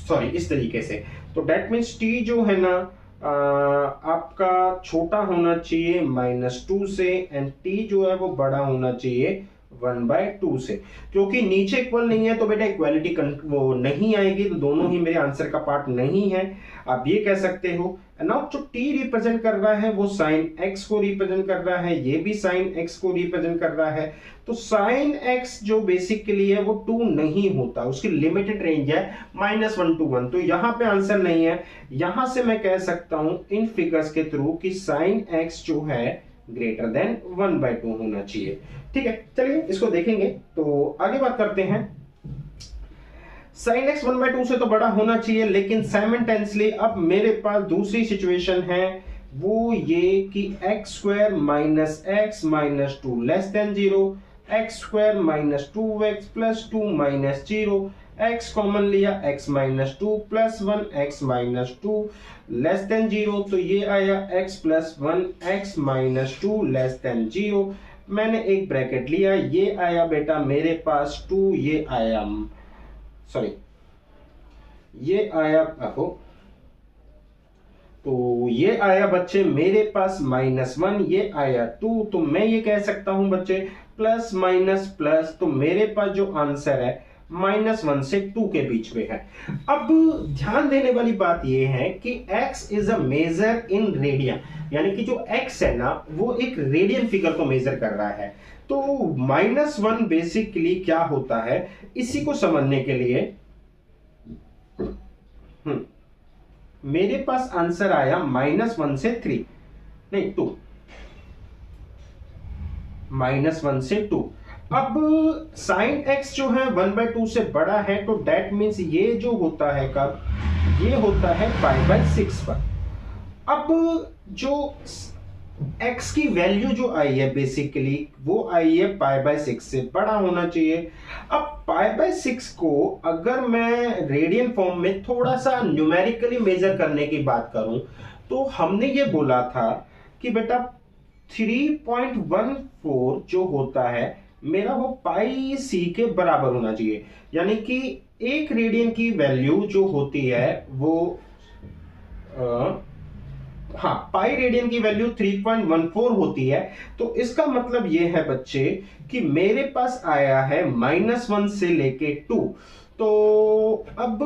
सॉरी इस तरीके से। तो डेट मीन्स t जो है ना आपका छोटा होना चाहिए -2 से, एंड t जो है वो बड़ा होना चाहिए 1/2 से। क्योंकि नीचे इक्वल नहीं है तो बेटा इक्वालिटी वो नहीं आएगी, तो दोनों ही मेरे आंसर का पार्ट नहीं है। आप ये कह सकते हो नाउ जो t रिप्रेजेंट कर रहा है वो साइन x को रिप्रेजेंट कर रहा है, ये भी साइन x को रिप्रेजेंट कर रहा है। तो साइन x जो बेसिकली है वो 2 नहीं होता, उसकी लिमिटेड रेंज है -1 to 1। तो यहाँ पे आंसर नहीं है। यहां से मैं कह सकता हूं इन फिगर्स के थ्रू कि साइन x जो है ग्रेटर देन 1/2 होना चाहिए, ठीक है। चलिए इसको देखेंगे, तो आगे बात करते हैं। साइन x 1/2 से तो बड़ा होना चाहिए, लेकिन साइमल्टेनियसली अब मेरे पास दूसरी सिचुएशन है, वो ये कि x² - x - 2 less than 0, x² - 2x + 2 -0, x common लिया, x - 2 + 1 x - 2 लेस देन 0। तो ये आया x + 1 x - 2 लेस देन 0। मैंने एक ब्रैकेट लिया, ये आया बेटा मेरे पास 2, ये आया सॉरी ये आया आहो, तो ये आया बच्चे मेरे पास -1, ये आया 2। तो मैं ये कह सकता हूं बच्चे प्लस माइनस प्लस, तो मेरे पास जो आंसर है -1 से 2 के बीच में है। अब ध्यान देने वाली बात यह है कि x is a measure in radian, यानी कि जो x है ना वो एक रेडियन फिगर को मेजर कर रहा है। तो -1 बेसिकली क्या होता है, इसी को समझने के लिए मेरे पास आंसर आया -1 से 3 नहीं 2, -1 से 2। अब साइन x जो है 1/2 से बड़ा है, तो डेट मीन्स ये जो होता है कब, ये होता है π/6 पर। अब जो x की वैल्यू जो आई है बेसिकली वो आई है π/6 से बड़ा होना चाहिए। अब π/6 को अगर मैं रेडियन फॉर्म में थोड़ा सा न्यूमेरिकली मेजर करने की बात करूं, तो हमने ये बोला था कि बेटा 3.14 जो होता है मेरा वो पाई सी के बराबर होना चाहिए। यानी कि एक रेडियन की वैल्यू जो होती है वो हाँ, पाई रेडियन की वैल्यू 3.14 होती है। तो इसका मतलब ये है बच्चे कि मेरे पास आया है -1 से लेके 2। तो अब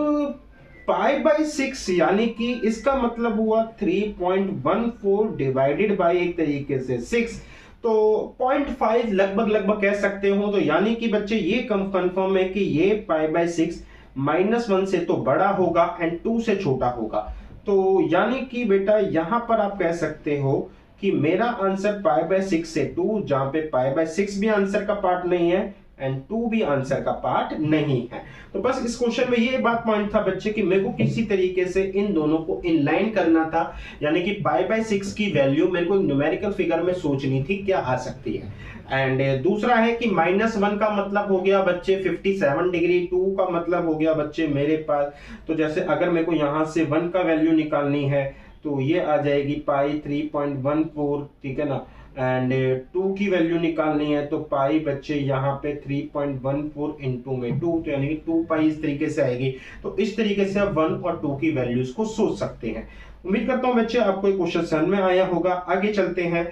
पाई बाई 6 यानी कि इसका मतलब हुआ 3.14 डिवाइडेड बाई एक तरीके से 6, तो 0.5 लगभग कह सकते हो। तो यानी कि बच्चे ये कंफर्म है कि ये पाई बाई 6 -1 से तो बड़ा होगा एंड 2 से छोटा होगा। तो यानी कि बेटा यहां पर आप कह सकते हो कि मेरा आंसर पाई बाय 6 से 2, जहां पे पाई बाय 6 भी आंसर का पार्ट नहीं है एंड 2 भी आंसर का पार्ट नहीं है। तो बस इस क्वेश्चन में ये बात पॉइंट था बच्चे कि मेरे को किसी तरीके से इन दोनों को इनलाइन करना था, यानी कि पाई बाय 6 की वैल्यू मेरे को न्यूमेरिकल फिगर में सोचनी थी क्या आ सकती है। एंड दूसरा है कि -1 का मतलब हो गया बच्चे 57 डिग्री, 2 का मतलब हो गया बच्चे मेरे पास, तो जैसे अगर मेरे को यहां से 1 का वैल्यू निकालनी है तो ये आ जाएगी पाई 3.14, ठीक है ना। एंड 2 की वैल्यू निकालनी है तो पाई बच्चे यहाँ पे 3.14 इंटू में 2, तो यानी कि 2 पाई इस तरीके से आएगी। तो इस तरीके से आप 1 और 2 की वैल्यूज को सोच सकते हैं। उम्मीद करता हूं बच्चे आपको ये क्वेश्चन समझ में आया होगा। आगे चलते हैं।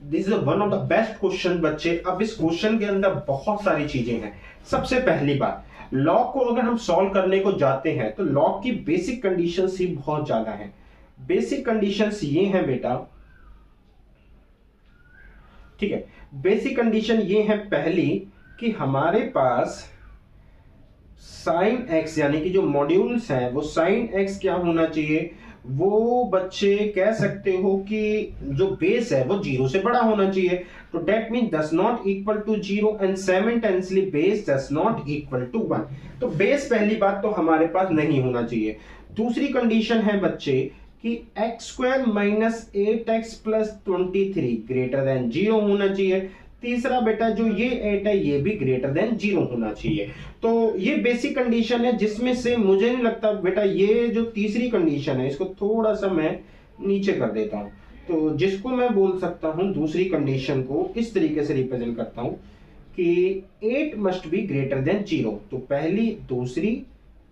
This is one of the best question बच्चे। अब इस क्वेश्चन के अंदर बहुत सारी चीजें हैं। सबसे पहली बात, लॉग को अगर हम सॉल्व करने को जाते हैं तो लॉग की बेसिक कंडीशंस ही बहुत ज्यादा हैं। बेसिक कंडीशंस ये हैं बेटा, ठीक है, बेसिक कंडीशन ये है पहली कि हमारे पास साइन एक्स यानी कि जो मॉड्यूल्स हैं वो साइन एक्स क्या होना चाहिए, वो बच्चे कह सकते हो कि जो बेस है वो 0 से बड़ा होना चाहिए। तो that mean does not equal to 0 and simultaneously base does not equal to 1। तो बेस पहली बात तो हमारे पास नहीं होना चाहिए। दूसरी कंडीशन है बच्चे कि x² - 8x + 23 ग्रेटर देन 0 होना चाहिए। तीसरा बेटा जो ये 8 है ये भी ग्रेटर देन 0 होना चाहिए। तो ये बेसिक कंडीशन है जिसमें से मुझे नहीं लगता बेटा, ये जो तीसरी कंडीशन है इसको थोड़ा सा मैं नीचे कर देता हूं, तो जिसको मैं बोल सकता हूं दूसरी कंडीशन को इस तरीके से रिप्रेजेंट करता हूं कि 8 मस्ट बी ग्रेटर देन 0। तो पहली, दूसरी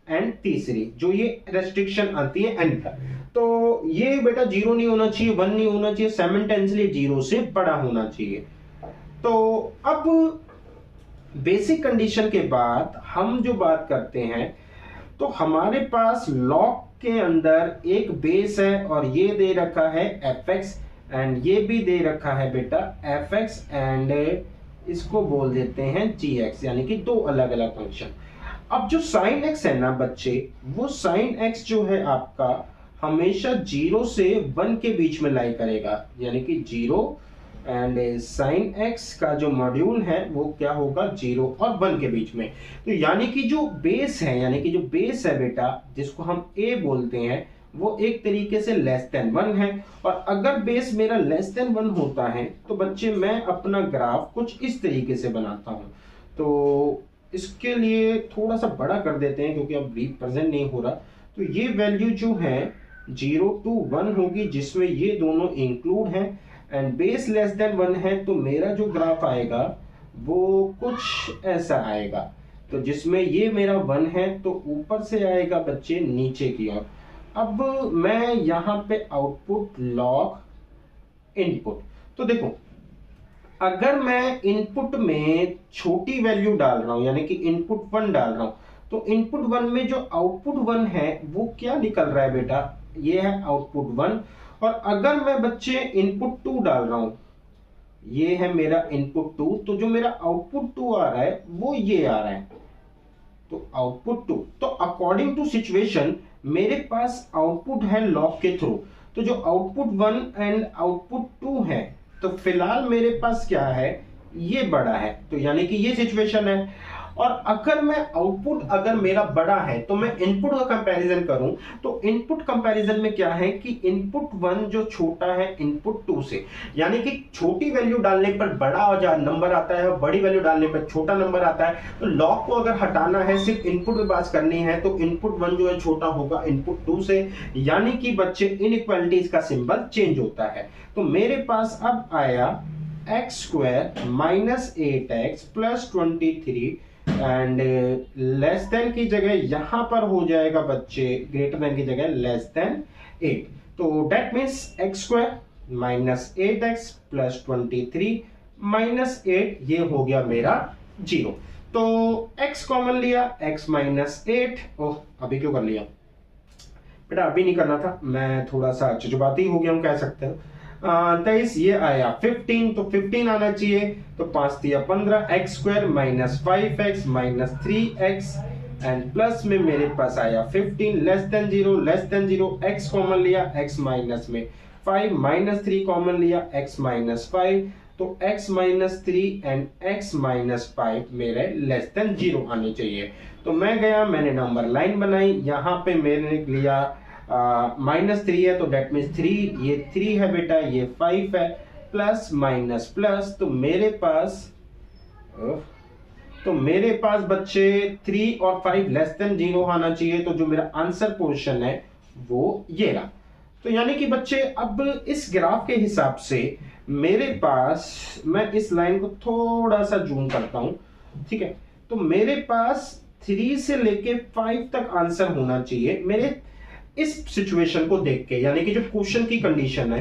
एंड तीसरी जो ये रेस्ट्रिक्शन आती है एन पर, तो ये बेटा 0 नहीं होना चाहिए, 1 नहीं होना चाहिए, साइमल्टेनियसली 0 से बड़ा होना चाहिए। तो अब बेसिक कंडीशन के बाद हम जो बात करते हैं तो हमारे पास लॉग के अंदर एक बेस है और ये दे रखा है fx एंड ये भी दे रखा है बेटा fx एंड इसको बोल देते हैं gx, यानी कि दो अलग अलग फंक्शन। अब जो साइन x है ना बच्चे, वो साइन x जो है आपका हमेशा 0 से 1 के बीच में लाई करेगा, यानी कि 0 एंड साइन x का जो मॉड्यूल है वो क्या होगा 0 और 1 के बीच में। तो यानी कि जो बेस है, यानी कि जो बेस है बेटा जिसको हम a बोलते हैं, वो एक तरीके से लेस देन 1 है। और अगर बेस मेरा लेस देन 1 होता है तो बच्चे मैं अपना ग्राफ कुछ इस तरीके से बनाता हूं। तो इसके लिए थोड़ा सा बड़ा कर देते हैं क्योंकि अब रिप्रेजेंट नहीं हो रहा। तो ये वैल्यू जो है 0 to 1 होगी जिसमें ये दोनों इंक्लूड हैं एंड बेस लेस देन 1 है, तो मेरा जो ग्राफ आएगा वो कुछ ऐसा आएगा। तो जिसमें ये मेरा 1 है तो ऊपर से आएगा बच्चे नीचे की ओर। अब मैं यहाँ पे आउटपुट लॉग इनपुट, तो देखो अगर मैं इनपुट में छोटी वैल्यू डाल रहा हूं यानी कि इनपुट 1 डाल रहा हूं, तो इनपुट 1 में जो आउटपुट 1 है वो क्या निकल रहा है बेटा, ये है आउटपुट 1। और अगर मैं बच्चे इनपुट 2 डाल रहा हूं, ये है मेरा इनपुट 2, तो जो मेरा आउटपुट 2 आ रहा है वो ये आ रहा है, तो आउटपुट 2। तो अकॉर्डिंग टू सिचुएशन मेरे पास आउटपुट है लॉग के थ्रू, तो जो आउटपुट 1 एंड आउटपुट 2 है, तो फिलहाल मेरे पास क्या है, ये बड़ा है, तो यानी कि ये सिचुएशन है। और अगर मैं आउटपुट अगर मेरा बड़ा है तो मैं इनपुट का कंपैरिजन करूं, तो इनपुट कंपैरिजन में क्या है कि इनपुट 1 जो छोटा है इनपुट 2 से, यानी कि छोटी वैल्यू डालने पर बड़ा नंबर आता है और बड़ी वैल्यू डालने पर छोटा नंबर आता है। तो लॉग को अगर हटाना है, सिर्फ इनपुट में बात करनी है, तो इनपुट 1 जो है छोटा होगा इनपुट 2 से, यानी कि बच्चे इनइक्वालिटीज का सिंबल चेंज होता है। तो मेरे पास अब आया x square minus 8x plus 23 and less then की जगह यहां पर हो जाएगा बच्चे ग्रेटर देन की जगह लेस देन 8। तो that means x square minus 8x plus 23 minus 8 ये हो गया मेरा 0। तो x कॉमन लिया, x माइनस 8। ओह अभी क्यों कर लिया बेटा, अभी नहीं करना था, मैं थोड़ा सा जुजुबाती हो गया हूं कह सकते हो। 23 ये आया 15, तो 15 आना चाहिए, तो 5 दिया 15, x square minus 5x minus 3x and plus में मेरे पास आया 15 लेस देन 0, x कॉमन लिया, x माइनस में 5 माइनस 3 कॉमन लिया, x माइनस 5, तो x minus 3 and x minus 5 मेरे लेस देन 0 आने चाहिए। तो मैं गया, मैंने नंबर लाइन बनाई, यहाँ पे मैंने लिया माइनस 3 है तो डेट मीन्स 3, ये 3 है बेटा, ये 5 है, प्लस माइनस प्लस, तो मेरे पास बच्चे 3 और 5 लेस देन 0 आना चाहिए। तो जो मेरा आंसर पोर्शन है वो ये रहा। तो यानी कि बच्चे अब इस ग्राफ के हिसाब से मेरे पास, मैं इस लाइन को थोड़ा सा जूम करता हूं, ठीक है, तो मेरे पास 3 से लेके 5 तक आंसर होना चाहिए मेरे इस सिचुएशन को देख के, यानी कि जो क्वेश्चन की कंडीशन है,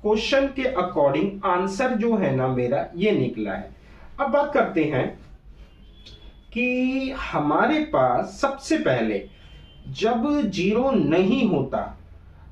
क्वेश्चन के अकॉर्डिंग आंसर जो है ना मेरा ये निकला है। अब बात करते हैं कि हमारे पास सबसे पहले जब 0 नहीं होता,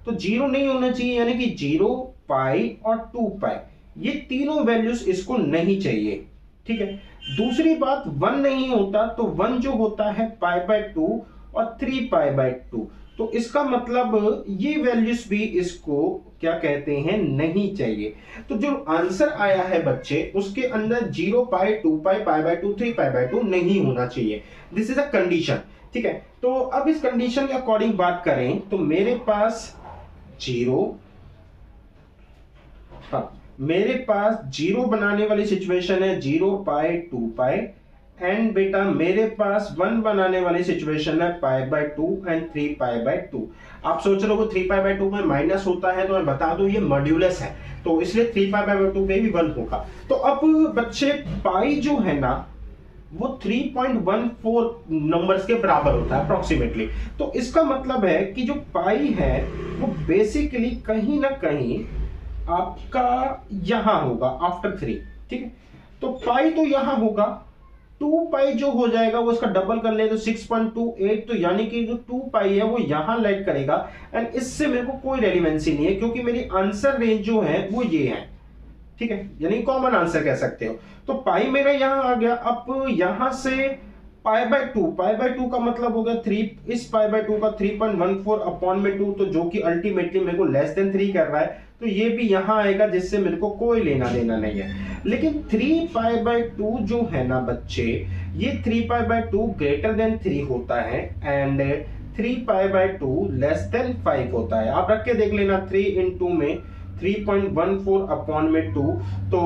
तो 0 नहीं होना चाहिए, यानी कि 0, पाई और 2 पाई, ये तीनों वैल्यूज इसको नहीं चाहिए, ठीक है। दूसरी बात 1 नहीं होता, तो 1 जो होता है पाई बाय 2 और 3 पाई बाय 2, तो इसका मतलब ये वैल्यूज भी इसको क्या कहते हैं, नहीं चाहिए। तो जो आंसर आया है बच्चे उसके अंदर 0 पाई 2 पाई पाई बाय 2 3 पाई बाय 2 नहीं होना चाहिए। दिस इज अ कंडीशन, ठीक है। तो अब इस कंडीशन के अकॉर्डिंग बात करें तो मेरे पास 0, मेरे पास 0 बनाने वाली सिचुएशन है 0 पाई 2 पाई, एंड बेटा मेरे पास 1 बनाने वाली सिचुएशन है pi by 2 and 3 pi by 2। आप सोच रहे हो 3 पाई बाय 2 में माइनस होता है, तो मैं बता दूं ये मॉड्यूलस है, तो इसलिए 3 पाई बाय 2 में भी 1 होगा। तो अब बच्चे पाई जो है ना वो 3.14 नंबर्स के बराबर होता है अप्रोक्सीमेटली। तो इसका मतलब है कि जो पाई है वो बेसिकली कहीं ना कहीं आपका यहां होगा आफ्टर 3, ठीक है। तो पाई तो यहां होगा, 2 पाई जो हो जाएगा वो इसका डबल कर ले तो 6.28, तो यानी कि जो 2 पाई है वो यहां लाइट करेगा, एंड इससे मेरे को कोई रेलिवेंसी नहीं है क्योंकि मेरी आंसर रेंज जो है वो ये है, ठीक है, यानी कॉमन आंसर कह सकते हो। तो पाई मेरा यहां आ गया। अब यहां से पाई बाय 2 का मतलब हो गया 3, इस पाई बाय 2 का 3.14 अपॉन में 2, तो जो कि अल्टीमेटली मेरे को लेस देन 3 कर रहा है, तो ये भी यहां आएगा जिससे मेरे को कोई लेना देना नहीं है। लेकिन 3 पाई बाय 2 जो है ना बच्चे, ये 3 पाई बाय 2 ग्रेटर देन 3 होता है and 3 pi by 2 less than 5 होता है। आप रख के देख लेना, 3 इन 2 में 3.14 अपॉन में 2, तो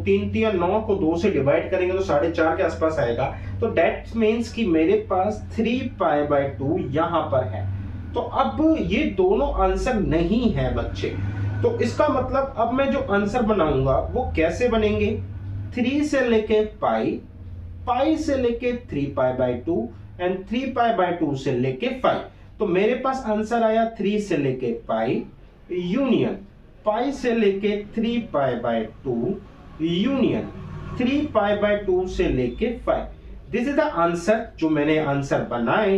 3 3 9 को 2 से डिवाइड करेंगे तो 4.5 के आसपास आएगा। तो दैट मीन्स कि मेरे पास 3 पाई बाय 2 यहां पर है। तो अब ये दोनों आंसर नहीं है बच्चे, तो इसका मतलब अब मैं जो आंसर बनाऊंगा वो कैसे बनेंगे, 3 से लेके पाई, पाई से लेके 3 pi by 2 and 3 pi by 2 से लेके 5। तो मेरे पास आंसर आया 3 से लेके पाई यूनियन पाई से लेके 3 pi by 2 union 3 pi by 2 से लेके 5। दिस इज द आंसर जो मैंने आंसर बनाए,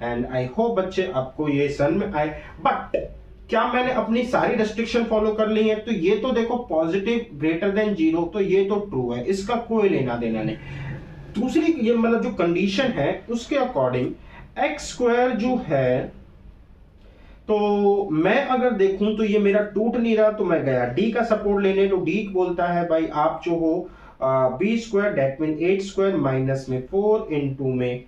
एंड आई होप बच्चे आपको ये समझ में आए। बट क्या मैंने अपनी सारी रेस्ट्रिक्शन फॉलो कर ली है? तो ये तो देखो पॉजिटिव ग्रेटर देन 0, तो ये तो ट्रू है, इसका कोई लेना देना नहीं। दूसरी ये मतलब जो कंडीशन है उसके अकॉर्डिंग एक्स स्क्वायर जो है, तो मैं अगर देखूं तो ये मेरा टूट नहीं रहा, तो मैं गया डी का सपोर्ट लेने, तो डी बोलता है भाई आप जो हो B square that mean 8 square minus में 4 इंटू में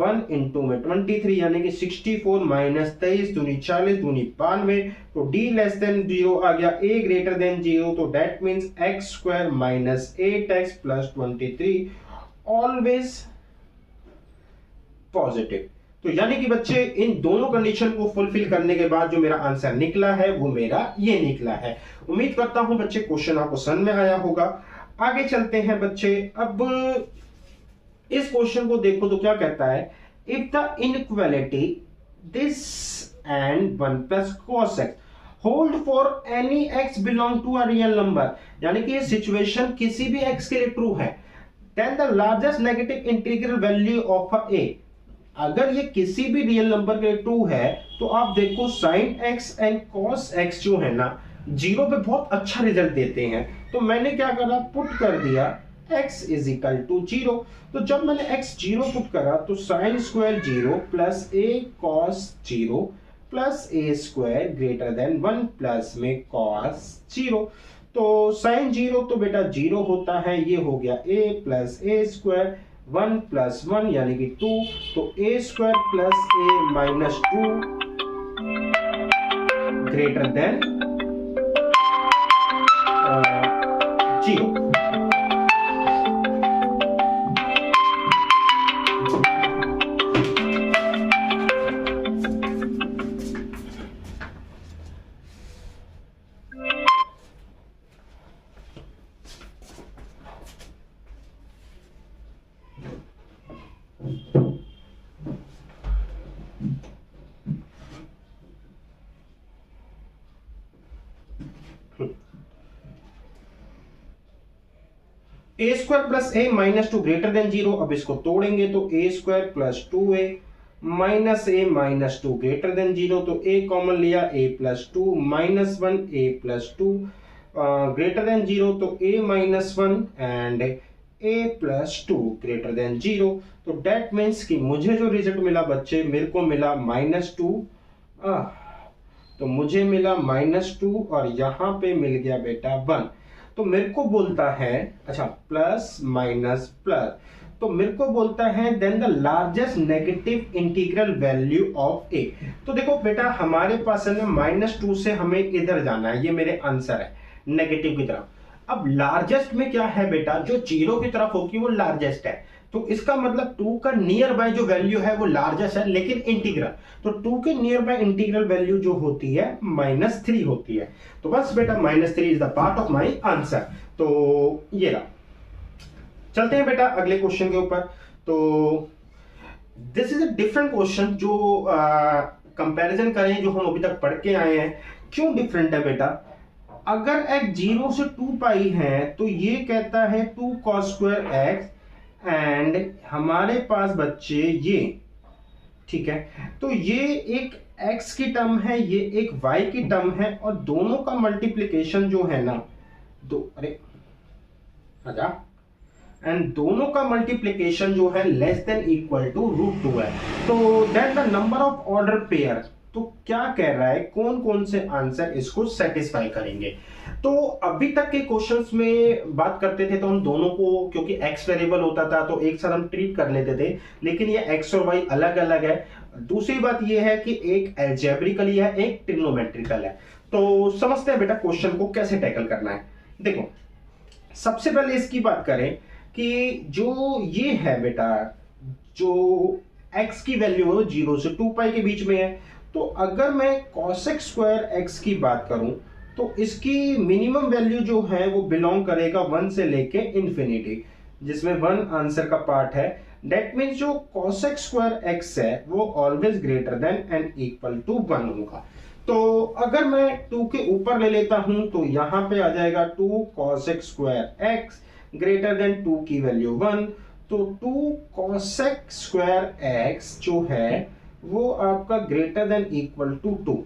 1 इंटू में 23 यानी कि 64 माइनस 23 दूनी 40 दूनी 92, तो डी लेस देन 0 आ गया, ए ग्रेटर देन 0, तो that means x square minus 8x plus 23 always positive. तो यानी कि बच्चे इन दोनों कंडीशन को फुलफिल करने के बाद जो मेरा आंसर निकला है वो मेरा ये निकला है। उम्मीद करता हूं बच्चे क्वेश्चन आपको समझ में आया होगा। आगे चलते हैं बच्चे। अब इस क्वेश्चन को देखो तो क्या कहता है, if the inequality this and 1 plus cos x hold for any x belong to a real number, यानी कि ये सिचुएशन किसी भी x के लिए ट्रू है, then the largest negative integral value of a a, अगर ये किसी भी रियल नंबर के लिए ट्रू है तो आप देखो sin x and cos x जो है ना जीरो पे बहुत अच्छा रिजल्ट देते हैं। तो मैंने क्या करा, पुट कर दिया x इज इक्वल टू 0। तो जब मैंने x 0 पुट करा तो sine square 0 plus a cos 0 plus a square greater than 1 plus में cos 0। तो साइन 0 तो बेटा 0 होता है, ये हो गया a plus a square 1 plus 1 यानी कि 2, तो a square plus a minus 2 greater than 0। A square plus A minus 2 greater than 0, अब इसको तोड़ेंगे तो ए स्क्वायर प्लस 2a माइनस ए माइनस 2 ग्रेटर देन 0, तो a कॉमन लिया a plus 2 minus 1 a plus 2 greater than 0, तो a minus 1 and a plus 2 greater than 0। तो that means कि मुझे जो रिजल्ट मिला बच्चे, मेरे को मिला -2, तो मुझे मिला -2 और यहां पे मिल गया बेटा 1। तो मेरे को बोलता है, अच्छा प्लस माइनस प्लस, तो मेरे को बोलता है then the largest negative integral value of a. तो देखो बेटा हमारे पास है ना -2 से हमें इधर जाना है, ये मेरे आंसर है नेगेटिव की तरफ। अब लार्जेस्ट में क्या है बेटा, जो 0 की तरफ होगी वो लार्जेस्ट है, तो इसका मतलब 2 का नियर बाय जो वैल्यू है वो लार्जेस्ट है, लेकिन इंटीग्रल, तो 2 के नियर बाय इंटीग्रल वैल्यू जो होती है -3 होती है। तो बस बेटा -3 is the part of my answer. तो ये रहा। चलते हैं बेटा अगले क्वेश्चन के ऊपर। तो this is a different question, जो कंपैरिजन करें जो हम अभी तक पढ़ के आए हैं। क्यों डिफरेंट है बेटा, अगर x 0 से 2 पाई है तो ये कहता है 2 cos स्क्वायर x, एंड हमारे पास बच्चे ये, ठीक है, तो ये एक x की टर्म है, ये एक y की टर्म है, और दोनों का मल्टीप्लिकेशन जो है ना एंड दोनों का मल्टीप्लिकेशन जो है लेस देन इक्वल टू √2 है। तो then the number of order pair, तो क्या कह रहा है, कौन कौन से आंसर इसको सेटिस्फाई करेंगे। तो अभी तक के क्वेश्चंस में बात करते थे तो हम दोनों को, क्योंकि x वेरिएबल होता था तो एक साथ हम ट्रीट कर लेते थे, लेकिन ये x और y अलग अलग है। दूसरी बात ये है कि एक एल्जेब्रिकली है, एक ट्रिग्नोमेट्रिकल है। तो समझते हैं बेटा क्वेश्चन को कैसे टैकल करना है। देखो सबसे पहले इसकी बात करें कि जो ये है बेटा, जो x की वैल्यू है 0 से 2 पाई के बीच में है, तो अगर मैं cos x स्क्वायर x की बात करूं तो इसकी मिनिमम वैल्यू जो है वो बिलोंग करेगा 1 से लेके इंफिनिटी, जिसमें 1 आंसर का पार्ट है। दैट मीन्स जो cos x स्क्वायर x है वो always greater than and equal to 1 होगा। तो अगर मैं 2 के ऊपर ले लेता हूं तो यहां पे आ जाएगा 2 cos x square x greater than 2 की वैल्यू 1, तो 2 cos x स्क्वायर x जो है वो आपका ग्रेटर देन इक्वल टू 2।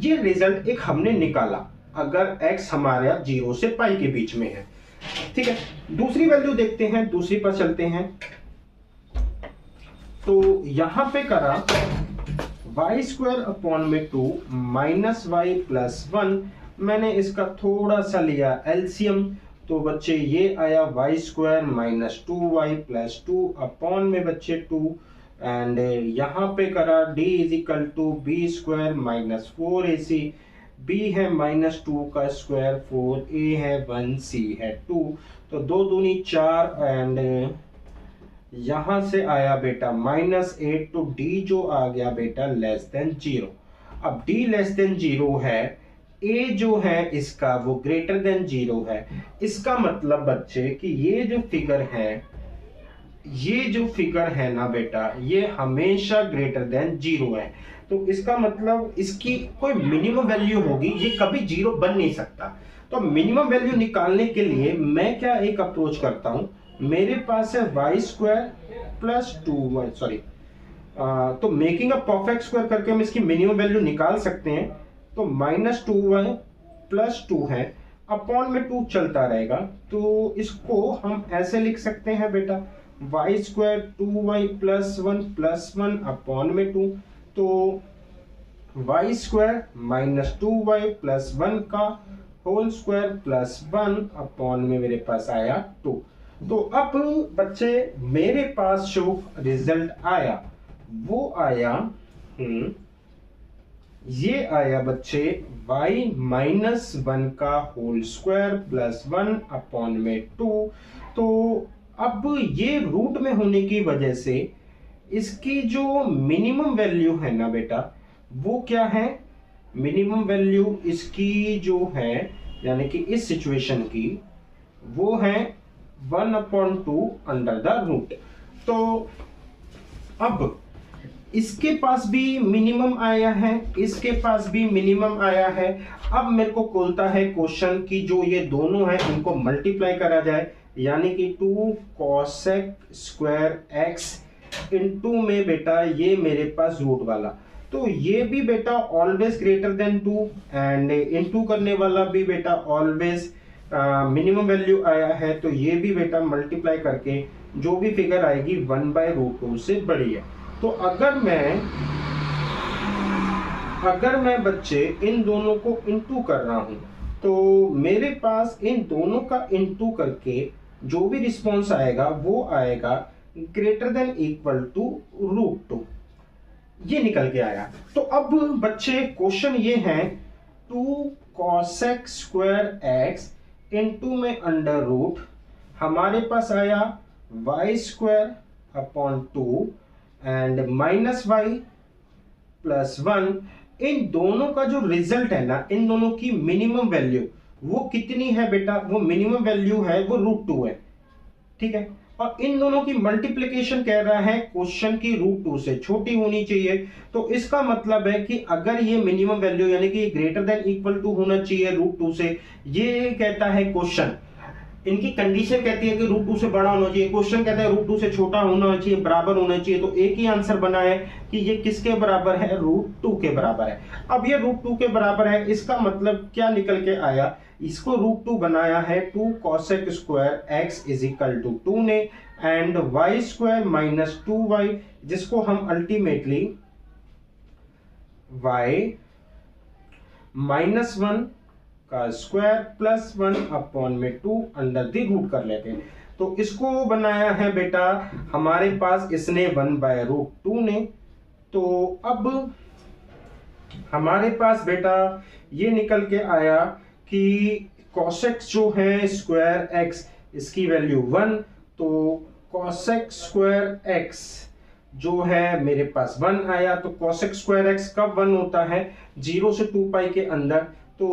ये रिजल्ट एक हमने निकाला अगर x हमारे 0 से पाई के बीच में है, ठीक है। दूसरी वैल्यू देखते हैं, दूसरी पर चलते हैं। तो यहां पे करा y स्क्वायर अपॉन में 2 माइनस y प्लस 1, मैंने इसका थोड़ा सा लिया एलसीएम, तो बच्चे ये आया y square minus 2y plus 2 upon में बच्चे 2, एंड यहां पे करा d is equal to B square minus 4ac, b है -2 का स्क्वायर 4a है 1c है 2, तो 2 दूनी 4, एंड यहां से आया बेटा -8, तो d जो आ गया बेटा लेस देन 0। अब d लेस देन 0 है ए जो है इसका वो ग्रेटर देन 0 है। इसका मतलब बच्चे कि ये जो फिगर है ना बेटा, ये हमेशा ग्रेटर देन 0 है। तो इसका मतलब इसकी कोई मिनिमम वैल्यू होगी, ये कभी 0 बन नहीं सकता। तो मिनिमम वैल्यू निकालने के लिए मैं क्या एक अप्रोच करता हूं, मेरे पास है Y square plus 2y, sorry, तो मेकिंग अ परफेक्ट स्क्वायर करके हम इसकी मिनिमम वैल्यू निकाल सकते हैं। तो -2y प्लस 2 है, अपॉन में 2 चलता रहेगा। तो इसको हम ऐसे लिख सकते हैं बेटा, Y square 2y plus 1 upon में 2। तो वाई स्क्वायर -2y प्लस 1 का होल स्क्वायर प्लस 1 अपॉन में मेरे पास आया 2। तो अब बच्चे मेरे पास जो रिजल्ट आया वो आया, ये आया बच्चे y -1 का होल स्क्वायर प्लस 1 अपॉन में 2। तो अब ये रूट में होने की वजह से इसकी जो मिनिमम वैल्यू है ना बेटा, वो क्या है, मिनिमम वैल्यू इसकी जो है यानी कि इस सिचुएशन की वो है 1/2 अंडर द रूट। तो अब इसके पास भी मिनिमम आया है, इसके पास भी मिनिमम आया है। अब मेरे को खोलता है क्वेश्चन की जो ये दोनों है इनको मल्टीप्लाई करा जाए, यानी कि 2 cosec स्क्वायर x इनटू में बेटा ये मेरे पास रूट वाला, तो ये भी बेटा always greater then 2 and into करने वाला भी बेटा ऑलवेज मिनिमम वैल्यू आया है। तो ये भी बेटा मल्टीप्लाई करके जो भी फिगर आएगी 1/√2 से बड़ी है। तो अगर मैं बच्चे इन दोनों को इनटू कर रहा हूं, तो मेरे पास इन दोनों का इनटू करके जो भी रिस्पॉन्स आएगा वो आएगा ग्रेटर देन इक्वल टू √2, ये निकल के आया। तो अब बच्चे क्वेश्चन ये है 2 cosec स्क्वायर x इनटू में अंडर रूट, हमारे पास आया y square upon 2 and -y plus 1। इन दोनों का जो रिजल्ट है ना, इन दोनों की मिनिमम वैल्यू वो कितनी है बेटा, वो मिनिमम वैल्यू है वो √2 है, ठीक है। और इन दोनों की मल्टीप्लिकेशन कह रहा है क्वेश्चन की √2 से छोटी होनी चाहिए। तो इसका मतलब है कि अगर ये मिनिमम वैल्यू यानी कि ग्रेटर देन इक्वल टू होना चाहिए √2 से, ये कहता है क्वेश्चन, इनकी कंडीशन कहती है कि √2 से बड़ा होना चाहिए, क्वेश्चन कहता है √2 से छोटा होना चाहिए, बराबर होना चाहिए। तो एक ही आंसर बना है कि ये किसके बराबर है, √2 के बराबर है। अब ये √2 के बराबर है, इसका मतलब क्या निकल के आया, इसको √2 बनाया है 2 cosec square x is equal to 2 ने एंड y स्क्वायर -2y, जिसको हम अल्टीमेटली y -1 का स्क्वायर प्लस 1 अपॉन में 2 अंडर द रूट कर लेते हैं। तो इसको बनाया है बेटा हमारे पास इसने 1/√2 ने। तो अब हमारे पास बेटा ये निकल के आया कि cosec जो है स्क्वायर x इसकी वैल्यू 1, तो cosec स्क्वायर x जो है मेरे पास 1 आया। तो cosec स्क्वायर x कब 1 होता है, 0 से 2 पाई के अंदर। तो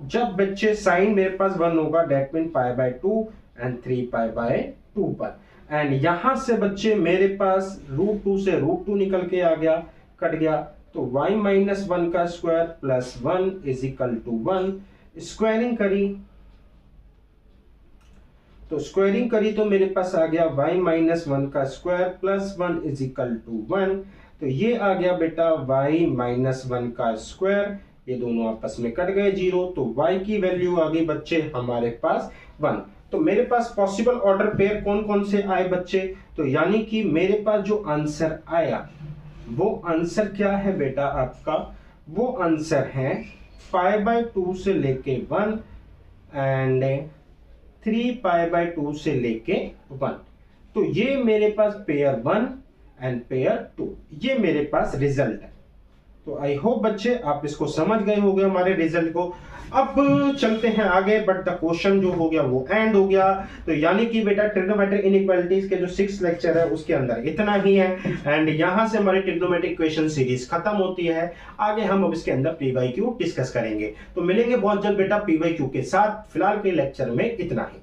जब बच्चे साइन मेरे पास 1 होगा डेट मीन π/2 एंड 3π/2 पर। एंड यहां से बच्चे मेरे पास √2 से √2 निकल के आ गया, कट गया। तो y -1 का square plus 1 is equal to 1। Squaring करी तो मेरे पास आ गया y -1 का square plus 1 is equal to 1। तो ये आ गया बेटा y -1 का स्क्वायर, ये दोनों आपस में कट गए 0। तो y की वैल्यू आ गई बच्चे हमारे पास 1। तो मेरे पास पॉसिबल ऑर्डर पेयर कौन कौन से आए बच्चे, तो यानी कि मेरे पास जो आंसर आया वो आंसर क्या है बेटा आपका, वो आंसर है π/2 से लेके 1 एंड 3π/2 से लेके 1। तो ये मेरे पास पेयर 1 एंड पेयर 2, ये मेरे पास रिजल्ट है। तो आई होप बच्चे आप इसको समझ गए होंगे हमारे रिजल्ट को। अब चलते हैं आगे, बट द क्वेश्चन जो हो गया वो एंड हो गया। तो यानी कि बेटा ट्रिग्नोमेट्रिक इनइक्वालिटीज के जो 6 लेक्चर है उसके अंदर इतना ही है, एंड यहां से हमारी ट्रिग्नोमेट्रिक इक्वेशन सीरीज खत्म होती है। आगे हम अब इसके अंदर पीवाईक्यू डिस्कस करेंगे। तो मिलेंगे बहुत जल्द बेटा पीवाईक्यू के साथ। फिलहाल के लेक्चर में इतना ही।